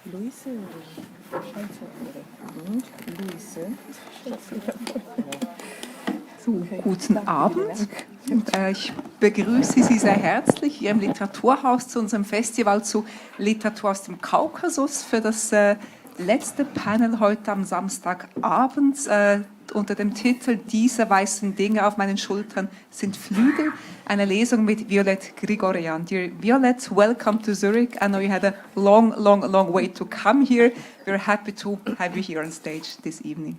Luise, So, guten Abend. Ich begrüße Sie sehr herzlich hier im Literaturhaus zu unserem Festival zu Literatur aus dem Kaukasus für das letzte Panel heute am Samstagabend unter dem Titel Diese weißen Dinge auf meinen Schultern sind Flügel, eine Lesung mit Violet Grigoryan. Dear Violet, welcome to Zurich. I know you had a long way to come here. We're happy to have you here on stage this evening.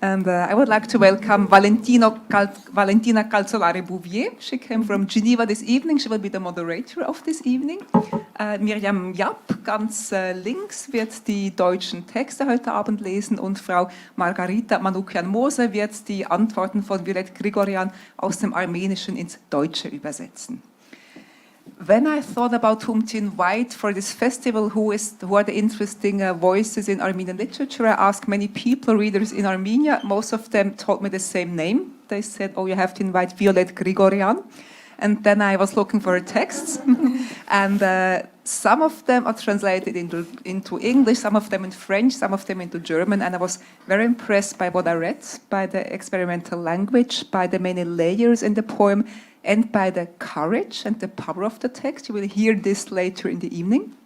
And I would like to welcome Valentina Calzolari Bouvier. She came from Geneva this evening. She will be the moderator of this evening. Miriam Japp, ganz links, wird die deutschen Texte heute Abend lesen und Frau Margarita Manoukian-Moser wird die Antworten von Violet Grigoryan aus dem Armenischen ins Deutsche übersetzen. When I thought about whom to invite for this festival, who are the interesting voices in Armenian literature, I asked many people, readers in Armenia. Most of them told me the same name. They said, oh, you have to invite Violet Grigoryan. And then I was looking for her texts. And some of them are translated into English, some of them in French, some of them into German. And I was very impressed by what I read, by the experimental language, by the many layers in the poem, and by the courage and the power of the text. You will hear this later in the evening.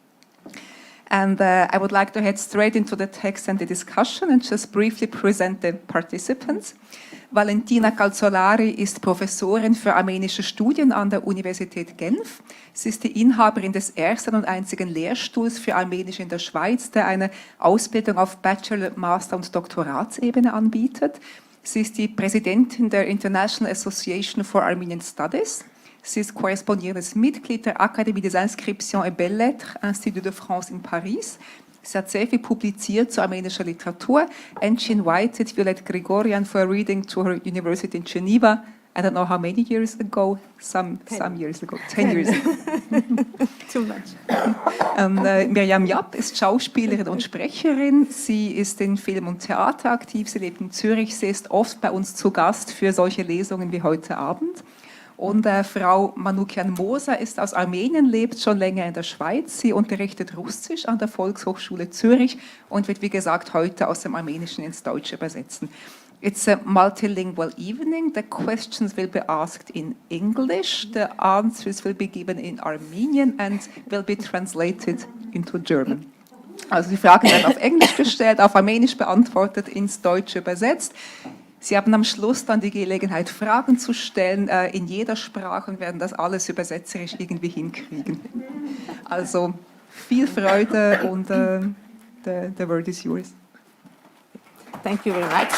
And I would like to head straight into the text and the discussion and just briefly present the participants. Valentina Calzolari ist Professorin für armenische Studien an der Universität Genf. Sie ist die Inhaberin des ersten und einzigen Lehrstuhls für Armenisch in der Schweiz, der eine Ausbildung auf Bachelor-, Master- und Doktoratsebene anbietet. Sie ist die Präsidentin der International Association for Armenian Studies. Sie ist korrespondierendes Mitglied der Akademie des Inscriptions et Belles-Lettres, Institut de France in Paris. Sie hat sehr viel publiziert zu armenischer Literatur. And she invited Violet Grigoryan for a reading to her university in Geneva. I don't know how many years ago, some years ago, 10 years ago. Too much. Miriam Japp ist Schauspielerin und Sprecherin. Sie ist in Film und Theater aktiv. Sie lebt in Zürich. Sie ist oft bei uns zu Gast für solche Lesungen wie heute Abend. Und Frau Manoukian-Moser ist aus Armenien, lebt schon länger in der Schweiz. Sie unterrichtet Russisch an der Volkshochschule Zürich und wird, wie gesagt, heute aus dem Armenischen ins Deutsche übersetzen. It's a multilingual evening. The questions will be asked in English. The answers will be given in Armenian and will be translated into German. Also die Fragen werden auf Englisch gestellt, auf Armenisch beantwortet, ins Deutsche übersetzt. Sie haben am Schluss dann die Gelegenheit, Fragen zu stellen in jeder Sprache und werden das alles übersetzerisch irgendwie hinkriegen. Also viel Freude und the word is yours. Thank you very much.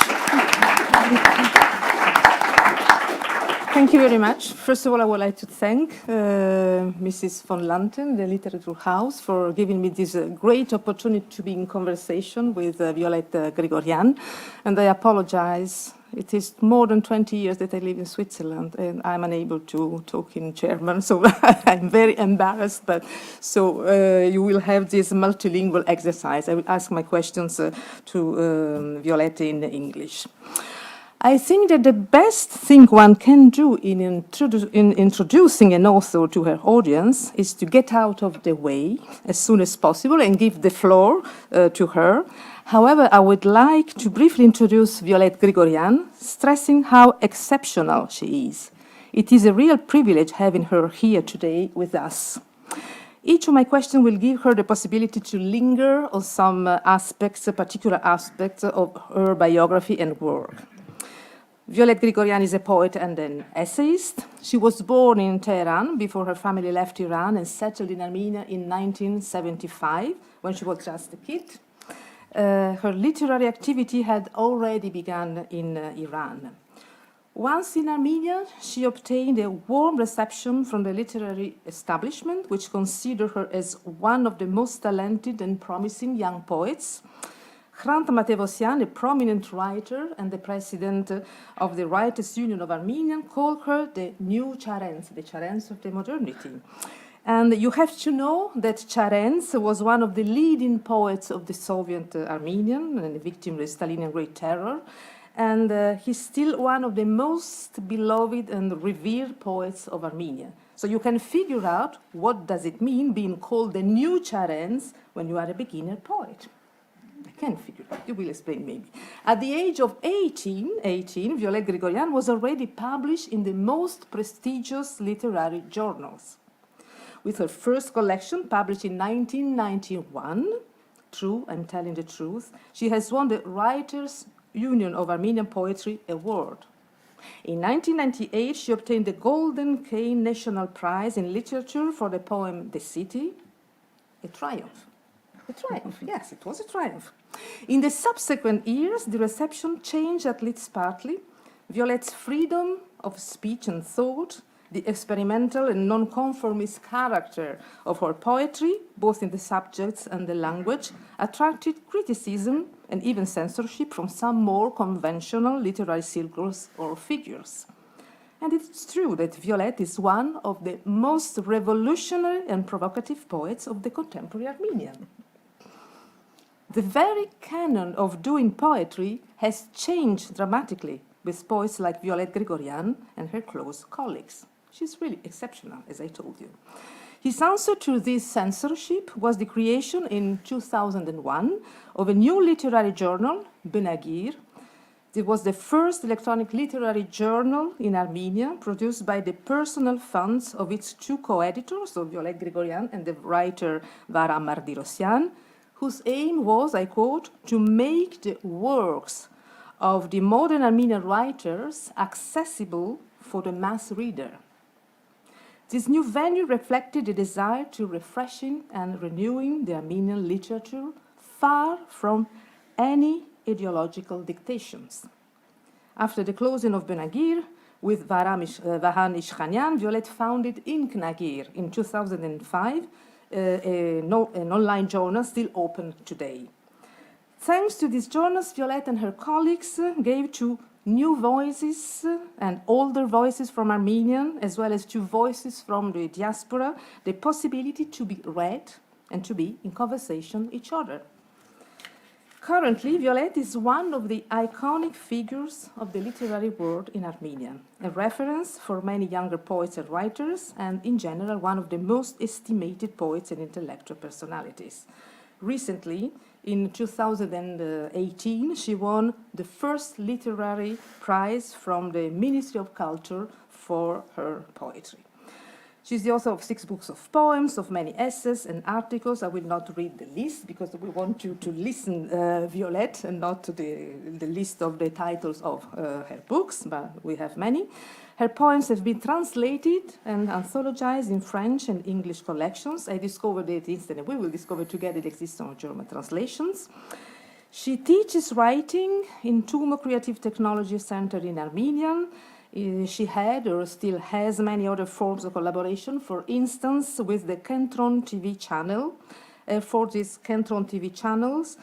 Thank you very much. First of all, I would like to thank Mrs. von Lanten, the Literature House, for giving me this great opportunity to be in conversation with Violet Grigoryan. And I apologize. It is more than 20 years that I live in Switzerland, and I'm unable to talk in German, so I'm very embarrassed. But so you will have this multilingual exercise. I will ask my questions to Violetta in English. I think that the best thing one can do in introducing an author to her audience is to get out of the way as soon as possible and give the floor to her. However, I would like to briefly introduce Violet Grigoryan, stressing how exceptional she is. It is a real privilege having her here today with us. Each of my questions will give her the possibility to linger on some particular aspects of her biography and work. Violet Grigoryan is a poet and an essayist. She was born in Teheran before her family left Iran and settled in Armenia in 1975, when she was just a kid. Her literary activity had already begun in Iran. Once in Armenia, she obtained a warm reception from the literary establishment, which considered her as one of the most talented and promising young poets. Hrant Matevosyan, a prominent writer and the president of the Writers' Union of Armenia, called her the new Charens, the Charens of the modernity. And you have to know that Charens was one of the leading poets of the Soviet Armenian and a victim of the Stalinian Great Terror. and he's still one of the most beloved and revered poets of Armenia. So you can figure out what does it mean being called the new Charens when you are a beginner poet. I can figure it out. You will explain maybe. At the age of 18, Violet Grigoryan was already published in the most prestigious literary journals. With her first collection, published in 1991, true, I'm telling the truth, she has won the Writers' Union of Armenian Poetry Award. In 1998, she obtained the Golden Cane National Prize in Literature for the poem The City. A triumph. A triumph, yes, it was a triumph. In the subsequent years, the reception changed at least partly. Violet's freedom of speech and thought, the experimental and nonconformist character of her poetry, both in the subjects and the language, attracted criticism and even censorship from some more conventional literary circles or figures. And it's true that Violet is one of the most revolutionary and provocative poets of the contemporary Armenian. The very canon of doing poetry has changed dramatically with poets like Violet Grigoryan and her close colleagues. She's really exceptional, as I told you. His answer to this censorship was the creation in 2001 of a new literary journal, Benagir. It was the first electronic literary journal in Armenia, produced by the personal funds of its two co-editors, so Violet Grigoryan and the writer Varam Mardirosyan, whose aim was, I quote, to make the works of the modern Armenian writers accessible for the mass reader. This new venue reflected a desire to refreshing and renewing the Armenian literature far from any ideological dictations. After the closing of Benagir, with Vahan Ishkhanyan, Violet founded Inknagir in 2005, an online journal still open today. Thanks to these journals, Violet and her colleagues gave to new voices and older voices from Armenian, as well as to voices from the diaspora, the possibility to be read and to be in conversation with each other. Currently, Violet is one of the iconic figures of the literary world in Armenia, a reference for many younger poets and writers, and in general, one of the most estimated poets and intellectual personalities. Recently, in 2018, she won the first literary prize from the Ministry of Culture for her poetry. She's the author of 6 books of poems, of many essays and articles. I will not read the list because we want you to listen, Violet, and not to the list of the titles of her books, but we have many. Her poems have been translated and anthologized in French and English collections. I discovered it instantly. We will discover together the existence of German translations. She teaches writing in Tumo Creative Technology Center in Armenian. She had or still has many other forms of collaboration, for instance, with the Kentron TV channel. For these Kentron TV channels,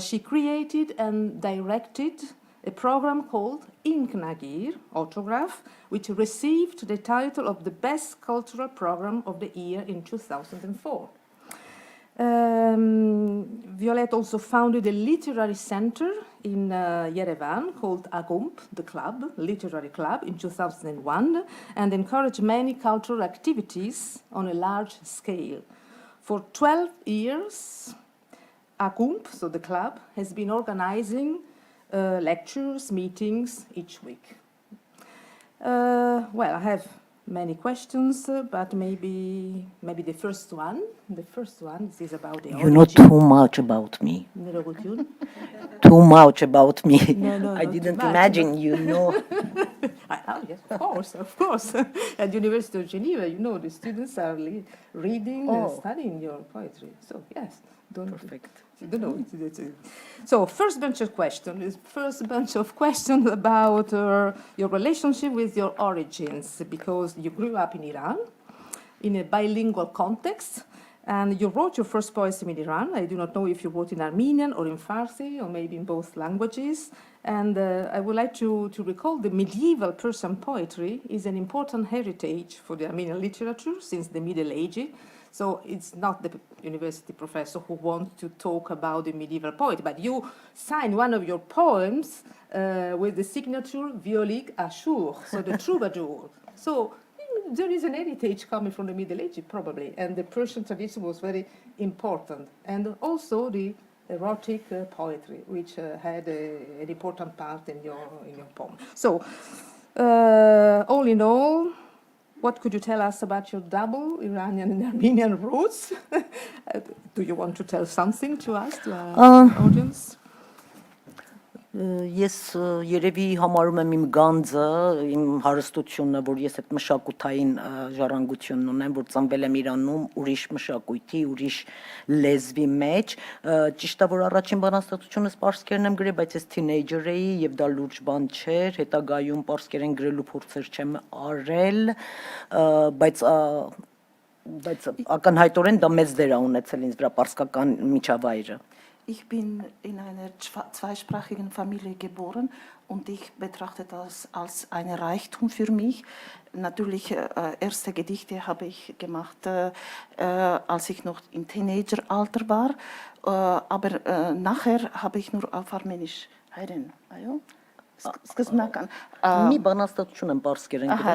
she created and directed a program called Inknagir, Autograph, which received the title of the Best Cultural Program of the Year in 2004. Violet also founded a literary center in Yerevan called Agump, the club, literary club, in 2001, and encouraged many cultural activities on a large scale. For 12 years, Agump, so the club, has been organizing lectures, meetings each week. Well, I have many questions, but maybe the first one. The first one is about the origin. You know too much about me. Too much about me. No, I didn't imagine you know. Oh, yes, of course. At the University of Geneva, you know, the students are reading and studying your poetry. So, yes. Perfect. Don't know. So, first bunch of questions about your relationship with your origins, because you grew up in Iran in a bilingual context, And you wrote your first poem in Iran. I do not know if you wrote in Armenian or in Farsi or maybe in both languages. And I would like to recall the medieval Persian poetry is an important heritage for the Armenian literature since the Middle Ages. So it's not the university professor who wants to talk about the medieval poet, but you signed one of your poems with the signature Violet Grigoryan, so the troubadour. So there is an heritage coming from the Middle Ages, probably, and the Persian tradition was very important. And also the erotic poetry, which had an important part in your poem. So, all in all, what could you tell us about your double Iranian and Armenian roots? Do you want to tell something to us, to our audience? Ես երևի համարում եմ իմ գանձը, իմ հարստությունը, որ ես այդ մշակութային ժառանգությունն ունեմ, որ ծնվել եմ Իրանում ուրիշ մշակույթի, ուրիշ լեզվի մեջ, ճիշտ է, որ առաջին բանաստեղծությունս պարսկերեն եմ գրել, բայց ես թինեյջեր էի եւ դա լուրջ բան չէր, հետագայում պարսկերեն գրելու փորձեր չեմ արել, բայց ակնհայտորեն դա մեծ դեր է ունեցել ինձ վրա պարսկական միջավայրը. Ich bin in einer zweisprachigen Familie geboren und ich betrachte das als ein Reichtum für mich. Natürlich, erste Gedichte habe ich gemacht, als ich noch im Teenageralter war, aber nachher habe ich nur auf Armenisch heiren.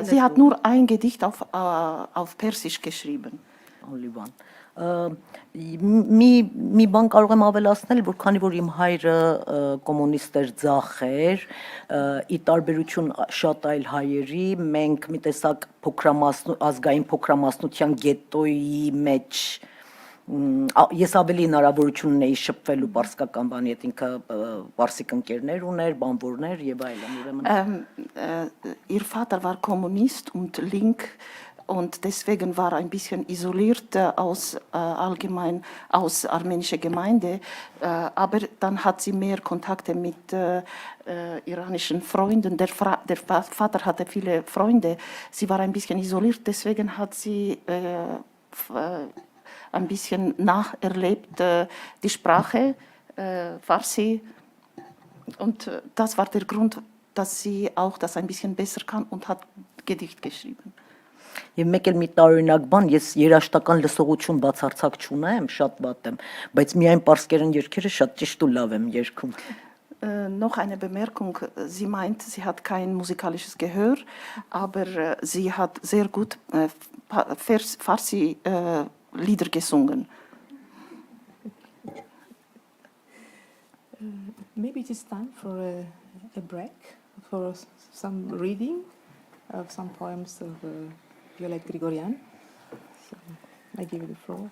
Sie hat nur ein Gedicht auf Persisch geschrieben. Մի բան կարող եմ ավելացնել, որ քանի որ իմ հայրը կոմունիստ էր, ձախ էր, ի տարբերություն շատ այլ հայերի, մենք մի տեսակ ազգային փոքրամասնության գետոյի մեջ ես ավելի հնարավորություն ունեի շփվելու պարսկական բանի հետ, ինքը պարսիկ ընկերներ ուներ, բանվորներ եւ այլն, Ihr Vater war Kommunist und link und deswegen war ein bisschen isoliert aus armenischer Gemeinde, aber dann hat sie mehr Kontakte mit iranischen Freunden. Der Vater hatte viele Freunde, sie war ein bisschen isoliert, deswegen hat sie ein bisschen nacherlebt die Sprache, Farsi, und das war der Grund, dass sie auch das ein bisschen besser kann und hat Gedicht geschrieben. Եվ մեկ էլ մի տարօրինակ բան, ես երաժշտական լսողություն բացարձակ չունեմ, շատ վատ եմ, բայց միայն պարսկերեն երգերը շատ ճիշտ ու լավ եմ երգում. Noch eine Bemerkung, sie meint, sie hat kein musikalisches Gehör, aber sie hat sehr gut Farsi Lieder gesungen. Maybe it is time for a break, for some reading of some poems of Violet Grigoryan. So I give you the floor.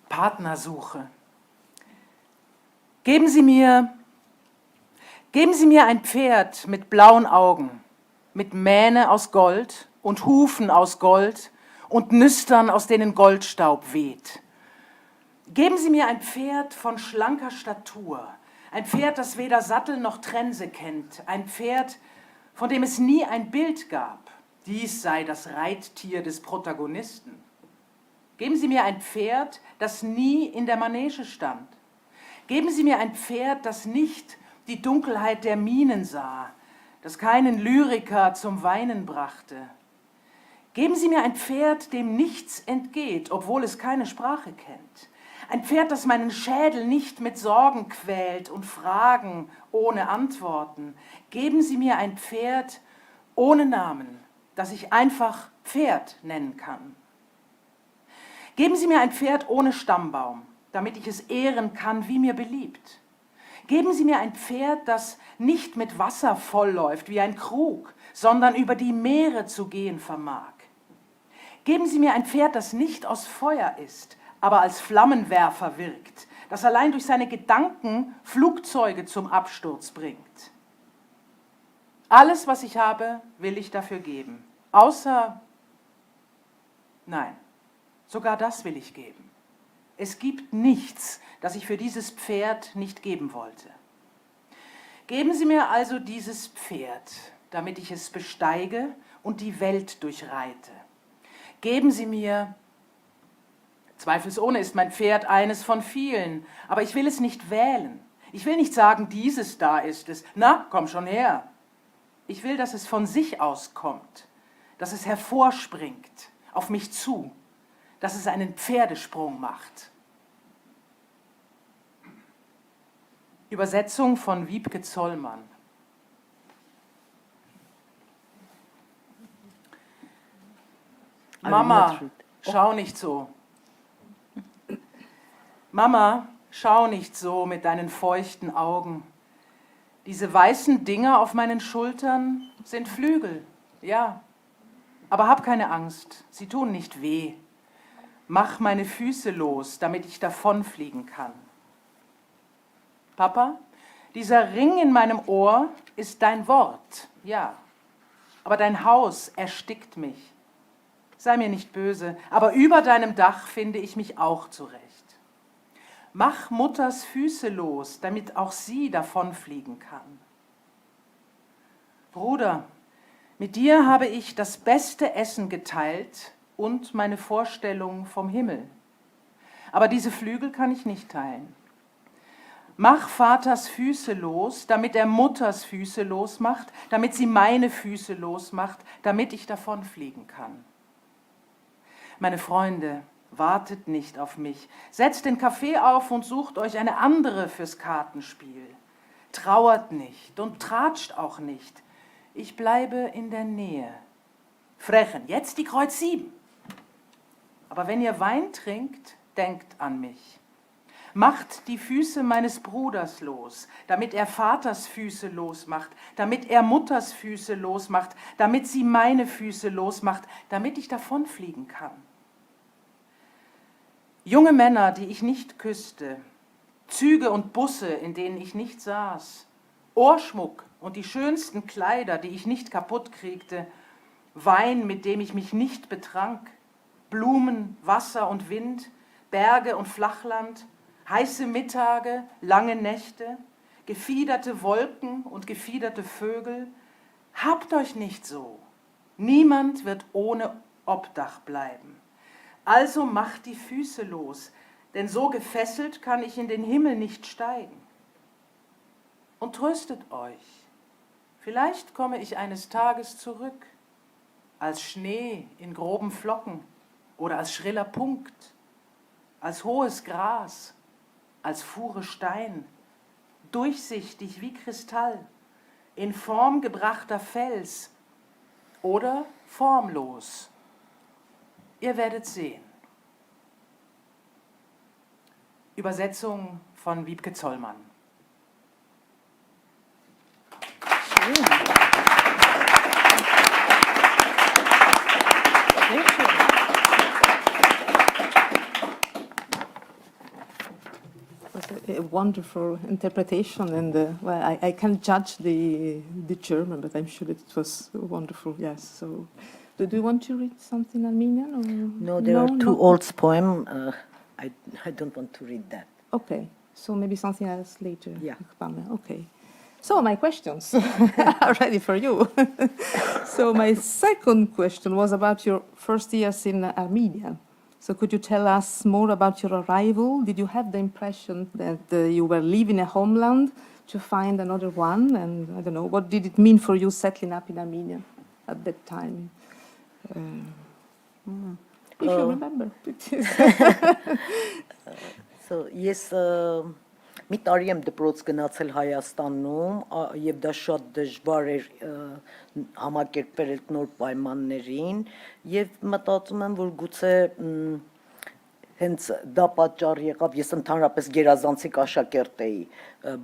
Partnersuche. Geben Sie mir ein Pferd mit blauen Augen, mit Mähne aus Gold und Hufen aus Gold und Nüstern, aus denen Goldstaub weht. Geben Sie mir ein Pferd von schlanker Statur, ein Pferd, das weder Sattel noch Trense kennt, ein Pferd, von dem es nie ein Bild gab. Dies sei das Reittier des Protagonisten. Geben Sie mir ein Pferd, das nie in der Manege stand. Geben Sie mir ein Pferd, das nicht die Dunkelheit der Minen sah, das keinen Lyriker zum Weinen brachte. Geben Sie mir ein Pferd, dem nichts entgeht, obwohl es keine Sprache kennt. Ein Pferd, das meinen Schädel nicht mit Sorgen quält und Fragen ohne Antworten. Geben Sie mir ein Pferd ohne Namen, das ich einfach Pferd nennen kann. Geben Sie mir ein Pferd ohne Stammbaum, damit ich es ehren kann, wie mir beliebt. Geben Sie mir ein Pferd, das nicht mit Wasser vollläuft wie ein Krug, sondern über die Meere zu gehen vermag. Geben Sie mir ein Pferd, das nicht aus Feuer ist, aber als Flammenwerfer wirkt, das allein durch seine Gedanken Flugzeuge zum Absturz bringt. Alles, was ich habe, will ich dafür geben. Nein, sogar das will ich geben. Es gibt nichts, das ich für dieses Pferd nicht geben wollte. Geben Sie mir also dieses Pferd, damit ich es besteige und die Welt durchreite. Geben Sie mir Zweifelsohne ist mein Pferd eines von vielen, aber ich will es nicht wählen. Ich will nicht sagen, dieses da ist es. Na, komm schon her. Ich will, dass es von sich aus kommt, dass es hervorspringt, auf mich zu, dass es einen Pferdesprung macht. Übersetzung von Wiebke Zollmann. Mama, schau nicht so. Mama, schau nicht so mit deinen feuchten Augen. Diese weißen Dinger auf meinen Schultern sind Flügel, ja. Aber hab keine Angst, sie tun nicht weh. Mach meine Füße los, damit ich davonfliegen kann. Papa, dieser Ring in meinem Ohr ist dein Wort, ja. Aber dein Haus erstickt mich. Sei mir nicht böse, aber über deinem Dach finde ich mich auch zurecht. Mach Mutters Füße los, damit auch sie davonfliegen kann. Bruder, mit dir habe ich das beste Essen geteilt und meine Vorstellung vom Himmel. Aber diese Flügel kann ich nicht teilen. Mach Vaters Füße los, damit er Mutters Füße losmacht, damit sie meine Füße losmacht, damit ich davonfliegen kann. Meine Freunde, wartet nicht auf mich. Setzt den Kaffee auf und sucht euch eine andere fürs Kartenspiel. Trauert nicht und tratscht auch nicht. Ich bleibe in der Nähe. Frechen, jetzt die Kreuz 7. Aber wenn ihr Wein trinkt, denkt an mich. Macht die Füße meines Bruders los, damit er Vaters Füße losmacht, damit er Mutters Füße losmacht, damit sie meine Füße losmacht, damit ich davonfliegen kann. Junge Männer, die ich nicht küsste, Züge und Busse, in denen ich nicht saß, Ohrschmuck und die schönsten Kleider, die ich nicht kaputt kriegte, Wein, mit dem ich mich nicht betrank, Blumen, Wasser und Wind, Berge und Flachland, heiße Mittage, lange Nächte, gefiederte Wolken und gefiederte Vögel, habt euch nicht so. Niemand wird ohne Obdach bleiben. Also macht die Füße los, denn so gefesselt kann ich in den Himmel nicht steigen. Und tröstet euch, vielleicht komme ich eines Tages zurück, als Schnee in groben Flocken oder als schriller Punkt, als hohes Gras, als Fuhre Stein, durchsichtig wie Kristall, in Form gebrachter Fels oder formlos. Ihr werdet sehen. Übersetzung von Wiebke Zollmann. Schön. Sehr schön. It was a wonderful interpretation, and well, I can't judge the German, but I'm sure that it was wonderful. Yes. So, do you want to read something Armenian? Or? No, there are two old poems. I don't want to read that. Okay. So maybe something else later. Yeah. Okay. So my questions are ready for you. So my second question was about your first years in Armenia. So could you tell us more about your arrival? Did you have the impression that you were leaving a homeland to find another one? And I don't know, what did it mean for you settling up in Armenia at that time? If you remember. So, ես մի տարի եմ դպրոց գնացել Հայաստանում եւ դա շատ դժվար էր համակերպել նոր պայմաններին եւ մտածում եմ որ գուցե հենց դա պատճառ եղավ ես ընդհանրապես գերազանցիկ աշակերտ էի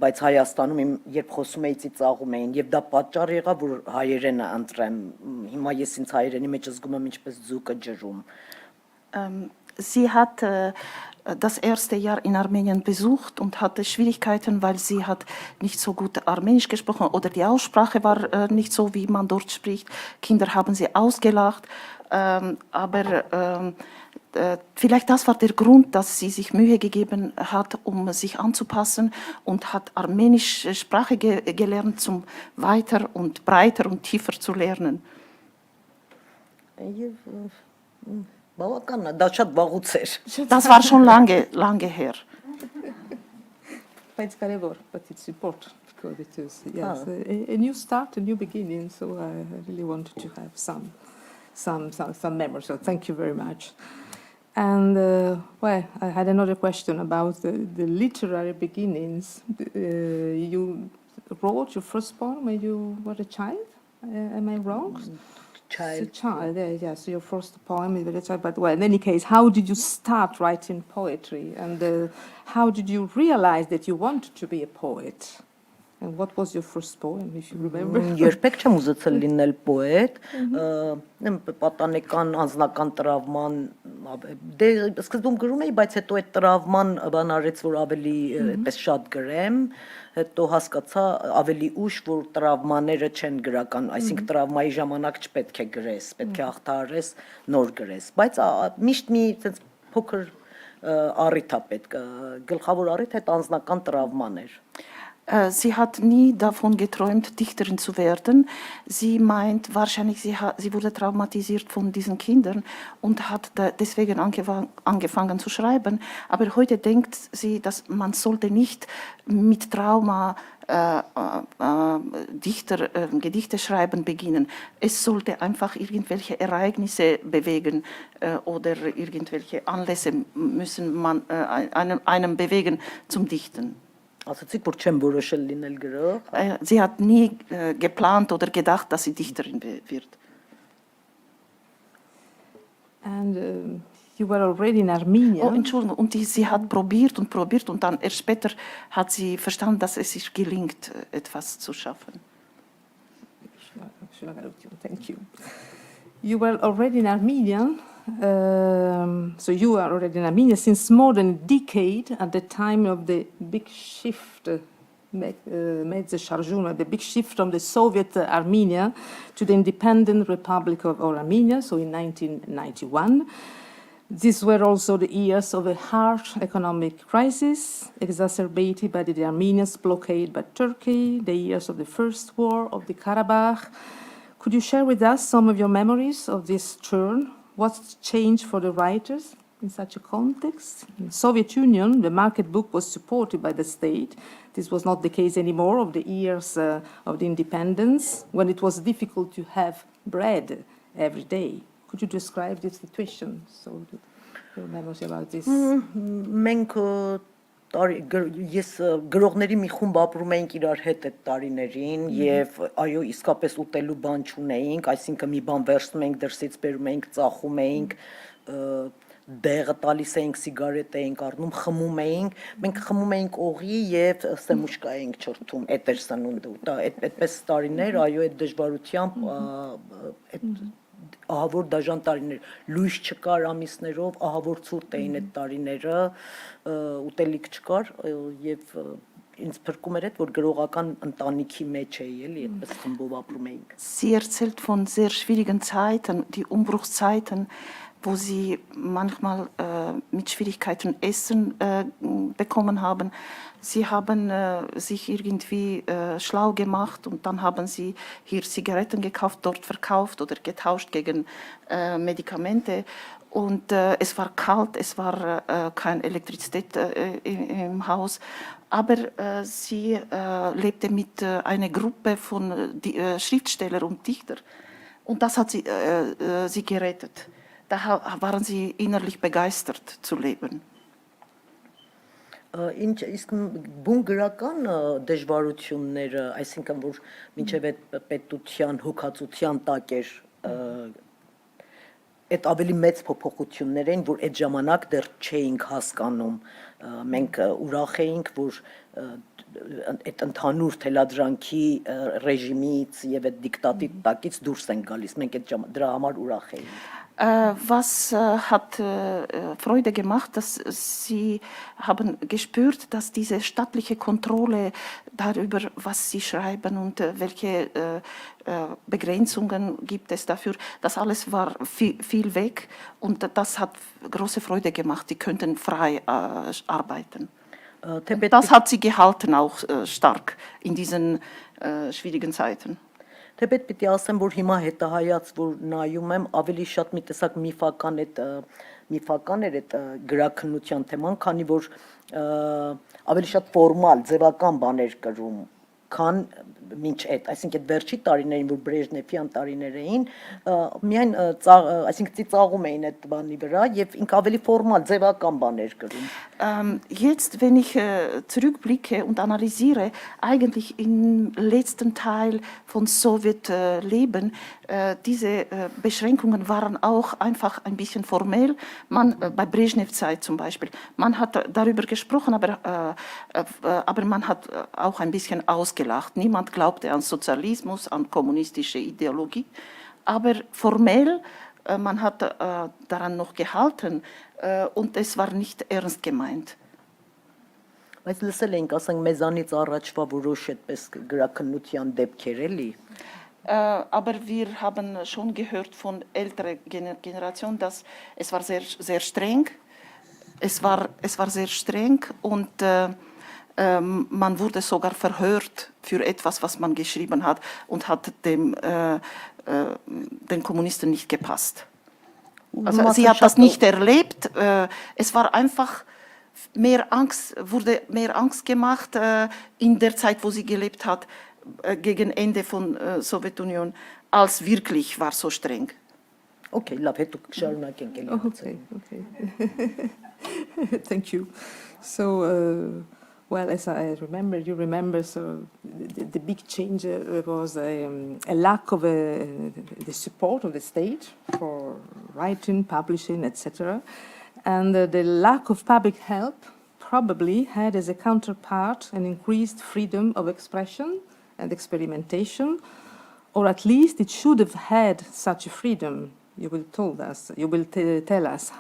բայց Հայաստանում երբ խոսում էի ծիծաղում էին եւ դա պատճառ եղավ որ հայերենը ընտրեմ հիմա ես ինձ հայերենի մեջ զգում եմ ինչպես ձուկը ջրում Sie hat das erste Jahr in Armenien besucht und hatte Schwierigkeiten, weil sie hat nicht so gut Armenisch gesprochen oder die Aussprache war nicht so, wie man dort spricht. Kinder haben sie ausgelacht, aber vielleicht das war der Grund, dass sie sich Mühe gegeben hat, um sich anzupassen und hat armenische Sprache gelernt, um weiter und breiter und tiefer zu lernen. Բավականն է, դա շատ վաղուց էր։ Das war schon lange her. But it's կարևոր, but it's important because it is yes, a new start, a new beginning. So I really wanted to have some memories. So thank you very much. And well, I had another question about the literary beginnings. You wrote your first poem when you were a child. Am I wrong? Child. A child, yeah. So your first poem is very child. But well, in any case, how did you start writing poetry, and how did you realize that you wanted to be a poet? And what was your first poem, if you remember? Երբեք չեմ ուզեցել լինել պոետ, պատանեկան անձնական տրավման, դե սկզբում գրում էի, բայց հետո այդ տրավման բան արեց, որ ավելի այդպես շատ գրեմ, հետո հասկացա ավելի ուշ, որ տրավմաները չեն գրական, այսինքն տրավմայի ժամանակ չպետք է գրես, պետք է հաղթահարես, նոր գրես, բայց միշտ մի այդպես փոքր առիթ է պետք, գլխավոր առիթ այդ անձնական տրավման էր։ Sie hat nie davon geträumt, Dichterin zu werden. Sie meint, wahrscheinlich sie wurde traumatisiert von diesen Kindern und hat deswegen angefangen zu schreiben. Aber heute denkt sie, dass man sollte nicht mit Trauma Gedichte schreiben beginnen. Es sollte einfach irgendwelche Ereignisse bewegen oder irgendwelche Anlässe müssen einem bewegen zum Dichten. Ասացիք, որ չեմ որոշել լինել գրող։ Sie hat nie geplant oder gedacht, dass sie Dichterin wird. And you were already in Armenien. Oh, Entschuldigung. Und sie hat probiert und dann erst später hat sie verstanden, dass es ihr gelingt, etwas zu schaffen. Thank you. You were already in Armenian. So you are already in Armenia since more than a decade at the time of the big shift, the big shift from the Soviet Armenia to the independent Republic of Armenia, so in 1991. These were also the years of a harsh economic crisis, exacerbated by the Armenians' blockade by Turkey, the years of the First War of the Karabakh. Could you share with us some of your memories of this turn? What's changed for the writers in such a context? In the Soviet Union, the market book was supported by the state. This was not the case anymore of the years of the independence, when it was difficult to have bread every day. Could you describe this situation? So, your memories about this? Մենք ես գրողների մի խումբ ապրում էինք իրար հետ այդ տարիներին եւ այո իսկապես ուտելու բան չունեինք, այսինքն մի բան վերցնում էինք դրսից բերում էինք, ծախում էինք, դեղը տալիս էինք, սիգարետ էինք առնում, խմում էինք, մենք խմում էինք օղի եւ սեմուշկա էինք չրթում, այդ էր սնունդը, այդպես տարիներ, այո այդ դժվարությամբ այդ ահավոր դաժան տարիներ, լույս չկար ամիսներով, ահավոր ցուրտ էին այդ տարիները, ուտելիք չկար եւ ինձ փրկում էր այդ որ գրողական ընտանիքի մեջ էի, էլի, այդպես խմբով ապրում էինք։ Sie erzählt von sehr schwierigen Zeiten, die Umbruchszeiten, wo sie manchmal mit Schwierigkeiten Essen bekommen haben. Sie haben sich irgendwie schlau gemacht und dann haben sie hier Zigaretten gekauft, dort verkauft oder getauscht gegen Medikamente. Und es war kalt, es war keine Elektrizität im Haus. Aber sie lebte mit einer Gruppe von Schriftstellern und Dichtern. Und das hat sie gerettet. Da waren sie innerlich begeistert zu leben. Ինչ իսկ բուն գրական դժվարությունները, այսինքն որ մինչև այդ պետության հոգացության տակ էր այդ ավելի մեծ փոփոխություններ են, որ այդ ժամանակ դեռ չէինք հասկանում, մենք ուրախ էինք, որ այդ ընդհանուր թելադրանքի ռեժիմից եւ այդ դիկտատի տակից դուրս են գալիս, մենք այդ դրա համար ուրախ էինք։ Was hat Freude gemacht, dass sie haben gespürt, dass diese staatliche Kontrolle darüber, was sie schreiben und welche Begrenzungen gibt es dafür, das alles war viel weg und das hat große Freude gemacht. Sie könnten frei arbeiten. Das hat sie gehalten auch stark in diesen schwierigen Zeiten. Թեպետ պիտի ասեմ, որ հիմա հետահայաց, որ նայում եմ, ավելի շատ մի տեսակ միֆական էր այդ գրաքննության թեման, քանի որ ավելի շատ ֆորմալ, ձևական բաներ կրում, քան մինչ այդ, այսինքն այդ վերջի տարիներին, որ Բրեժնևյան տարիներ էին, միայն այսինքն ծիծաղում էին այդ բանի վրա եւ ինք ավելի ֆորմալ, ձևական բաներ կրում։ Jetzt, wenn ich zurückblicke und analysiere, eigentlich im letzten Teil von Sowjetleben, diese Beschränkungen waren auch einfach ein bisschen formell. Bei Brezhnev-Zeit zum Beispiel, man hat darüber gesprochen, aber man hat auch ein bisschen ausgelacht. Niemand glaubte an Sozialismus, an kommunistische Ideologie, aber formell, man hat daran noch gehalten und es war nicht ernst gemeint. Բայց լսել ենք, ասենք մեզանից առաջվա որոշ այդպես գրաքննության դեպքեր էլի։ Aber wir haben schon gehört von älteren Generationen, dass es war sehr, sehr streng. Es war sehr streng und man wurde sogar verhört für etwas, was man geschrieben hat und hat den Kommunisten nicht gepasst. Also sie hat das nicht erlebt. Es war einfach wurde mehr Angst gemacht in der Zeit, wo sie gelebt hat, gegen Ende von Sowjetunion, als wirklich war so streng. Okay, լավ, հետո շարունակենք էլի։ Okay. Thank you. So, well, as I remember, you remember, so the big change was a lack of the support of the state for writing, publishing, etc. And the lack of public help probably had as a counterpart an increased freedom of expression and experimentation, or at least it should have had such a freedom, you will tell us.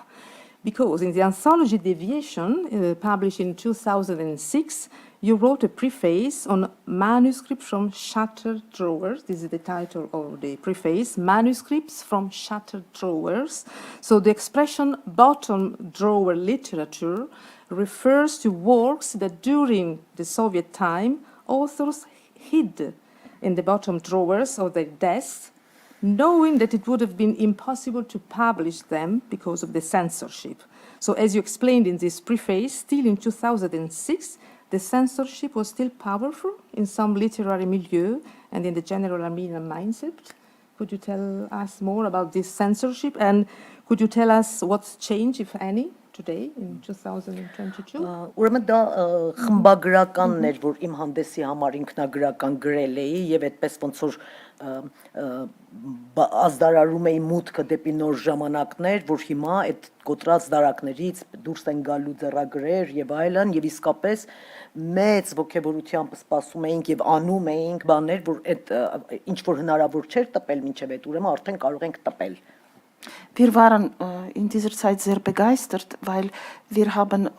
Because in the anthology Deviation, published in 2006, you wrote a preface on manuscripts from shattered drawers. This is the title of the preface, Manuscripts from Shattered Drawers. So the expression bottom drawer literature refers to works that during the Soviet time, authors hid in the bottom drawers of their desks, knowing that it would have been impossible to publish them because of the censorship. So as you explained in this preface, still in 2006, the censorship was still powerful in some literary milieu and in the general Armenian mindset. Could you tell us more about this censorship, and could you tell us what's changed, if any, today in 2022? Ուրեմն դա խմբագրականն էր, որ իմ հանդեսի համար ինքնագրական գրել էի եւ այդպես ոնց որ ազդարարում էի մուտքը դեպի նոր ժամանակներ, որ հիմա այդ կոտրած դարակներից դուրս են գալու ձեռագրեր եւ այլն, եւ իսկապես մեծ ոգևորությամբ սպասում էինք եւ անում էինք բաներ, որ այդ ինչ որ հնարավոր չէր տպել մինչեւ այդ ուրեմն արդեն կարող ենք տպել։ Wir waren in dieser Zeit sehr begeistert, weil wir haben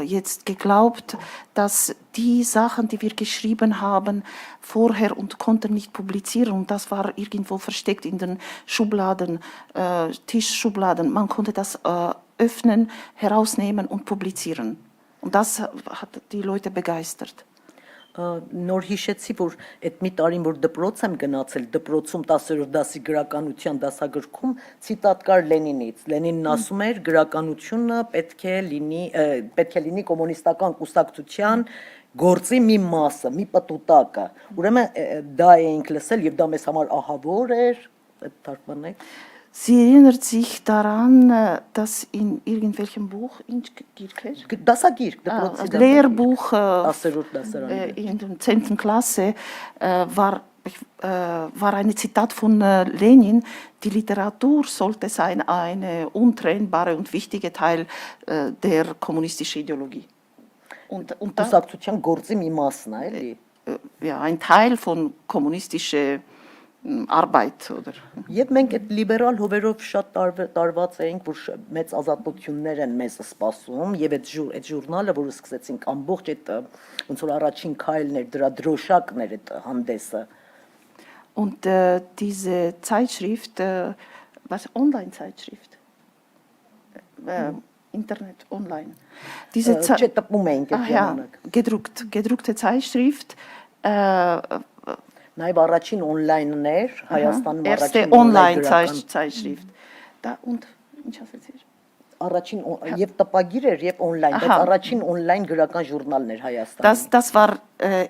jetzt geglaubt, dass die Sachen, die wir geschrieben haben, vorher und konnten nicht publizieren. Und das war irgendwo versteckt in den Schubladen, Tischschubladen. Man konnte das öffnen, herausnehmen und publizieren. Und das hat die Leute begeistert. Նոր հիշեցի, որ այդ մի տարին, որ դպրոց եմ գնացել, դպրոցում 10-րդ դասի գրականության դասագրքում ցիտատ կար Լենինից։ Լենինն ասում էր, գրականությունը պետք է լինի կոմունիստական կուսակցության գործի մի մասը, մի պտուտակը։ Ուրեմն դա էինք լսել եւ դա մեզ համար ահավոր էր, այդ թարգմանեք։ Sie erinnert sich daran, dass in irgendwelchem Buch, Lehrbuch in der 10. Klasse war ein Zitat von Lenin: Die Literatur sollte sein eine untrennbare und wichtige Teil der kommunistischen Ideologie. Und ja, ein Teil von kommunistischer Arbeit, oder? Եվ մենք այդ լիբերալ հովերով շատ տարված էինք, որ մեծ ազատություններ են մեզ սպասում, եւ այդ ժուրնալը, որը սկսեցինք ամբողջ այդ ոնց որ առաջին քայլն էր, դրա դրոշակն էր այդ հանդեսը։ Und diese Zeitschrift, was Online-Zeitschrift, Internet, online. Diese gedruckte Zeitschrift, Նաև առաջին on-line-ն էր Հայաստանում Erste առաջին on-line գրական Online-Zeitschrift. Da und ինչ ասեցիր։ առաջին եւ տպագիր էր եւ on-line, բայց առաջին on-line գրական ժուրնալն էր Հայաստանում։ Das war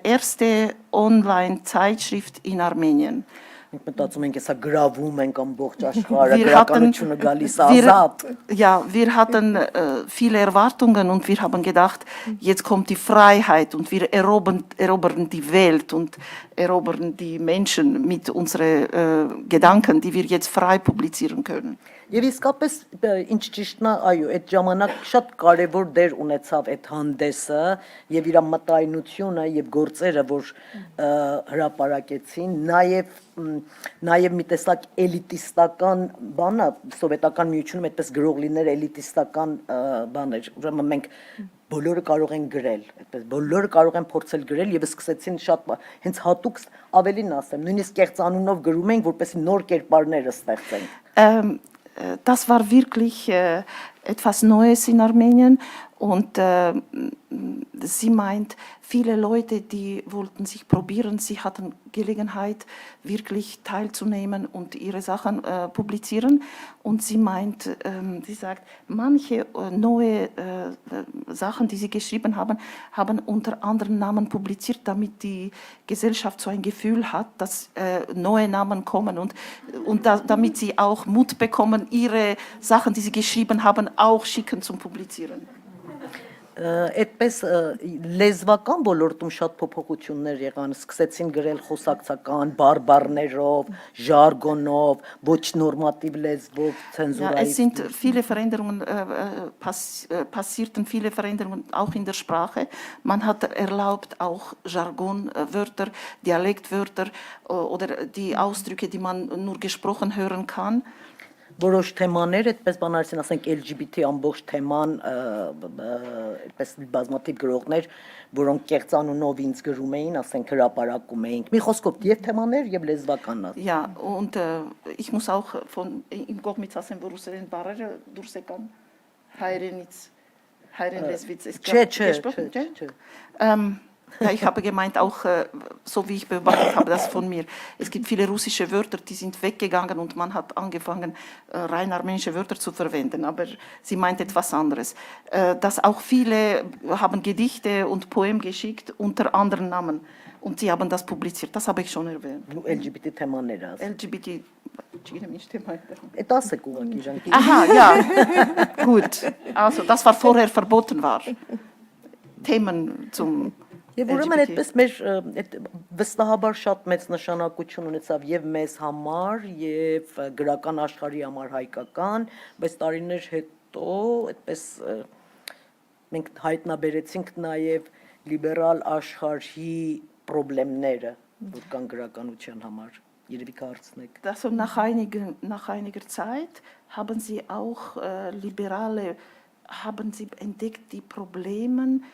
erste Online-Zeitschrift in Armenien. Մենք մտածում ենք, հեսա գրավում ենք ամբողջ աշխարհը, Wir գրականությունը գալիս ազատ։ Ja, wir hatten viele Erwartungen und wir haben gedacht, jetzt kommt die Freiheit und wir erobern die Welt und erobern die Menschen mit unseren Gedanken, die wir jetzt frei publizieren können. Եվ իսկապես ինչ ճիշտն է, այո, այդ ժամանակ շատ կարևոր դեր ունեցավ այդ հանդեսը եւ իր մտայնությունը եւ գործերը, որ հրապարակեցին, նաեւ մի տեսակ էլիտիստական բանը, սովետական միությունում այդպես գրող լինել էլիտիստական բան էր։ Ուրեմն մենք բոլորը կարող են գրել, այդպես բոլորը կարող են փորձել գրել եւ սկսեցին շատ հենց հատուկ ավելին ասեմ, նույնիսկ կեղծանունով գրում են, որպեսզի նոր կերպարներ ստեղծեն։ Das war wirklich etwas Neues in Armenien und sie meint, viele Leute, die wollten sich probieren, sie hatten Gelegenheit, wirklich teilzunehmen und ihre Sachen publizieren und sie meint, sie sagt, manche neue Sachen, die sie geschrieben haben, haben unter anderen Namen publiziert, damit die Gesellschaft so ein Gefühl hat, dass neue Namen kommen und damit sie auch Mut bekommen, ihre Sachen, die sie geschrieben haben, auch schicken zum Publizieren. Այդպես լեզվական ոլորտում շատ փոփոխություններ եղան, սկսեցին գրել խոսակցական բարբառներով, ժարգոնով, ոչ նորմատիվ լեզվով, Ja, ցենզուրայից։ es sind viele Veränderungen passierten, viele Veränderungen auch in der Sprache. Man hat erlaubt auch Jargonwörter, Dialektwörter oder die Ausdrücke, die man nur gesprochen hören kann. Որոշ թեմաներ, այդպես բանալին ասենք LGBT ամբողջ թեման, այդպես բազմաթիվ գրողներ, որոնք կեղծանունով ինձ գրում էին, ասենք հրապարակում էինք։ Մի խոսքով եւ թեմաներ եւ լեզվական։ Ja, und ich muss auch von im Gogmitsasen Boruselen Barre Dursekan Heirenitz Heirenleswitz ist gesprochen. Ja, ich habe gemeint, auch so wie ich beobachtet habe, das von mir. Es gibt viele russische Wörter, die sind weggegangen und man hat angefangen, rein armenische Wörter zu verwenden. Aber sie meint etwas anderes. Dass auch viele haben Gedichte und Poem geschickt unter anderen Namen. Und sie haben das publiziert. Das habe ich schon erwähnt. LGBT թեմաներ ասես։ LGBT. Այդ ասեք ուղղակի ժանքի։ Aha, ja. Gut. Also, das war vorher verboten war. Themen zum Եվ ուրեմն այդպես մեր այդ վստահաբար շատ մեծ նշանակություն ունեցավ եւ մեզ համար եւ գրական աշխարհի համար հայկական, բայց տարիներ հետո այդպես մենք հայտնաբերեցինք նաեւ լիբերալ աշխարհի խնդիրները, որ կան գրականության համար։ Երևի կհարցնեք։ Also nach einiger Zeit haben sie auch haben sie entdeckt die Probleme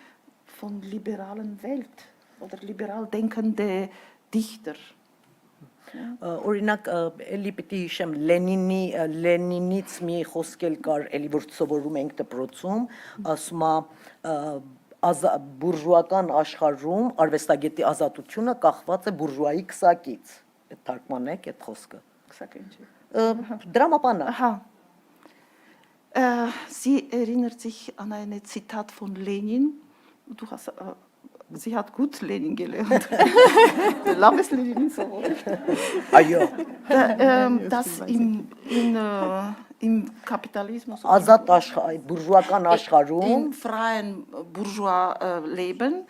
von liberalen Welt oder liberal denkende Dichter. Օրինակ էլի պիտի հիշեմ Լենինից մի խոսքել կար, էլի որ սովորում ենք դպրոցում, ասում է բուրժուական աշխարհում արվեստագետի ազատությունը կախված է բուրժուայի քսակից։ Այդ թարգմանեք այդ խոսքը։ Դրամապանը։ Aha. Sie erinnert sich an ein Zitat von Lenin. Sie hat gut Lenin gelernt. Labes Lenin so. Այո։ Das im Kapitalismus, Ազատ աշխարհ, բուրժուական աշխարհում im freien Bourgeois-Leben,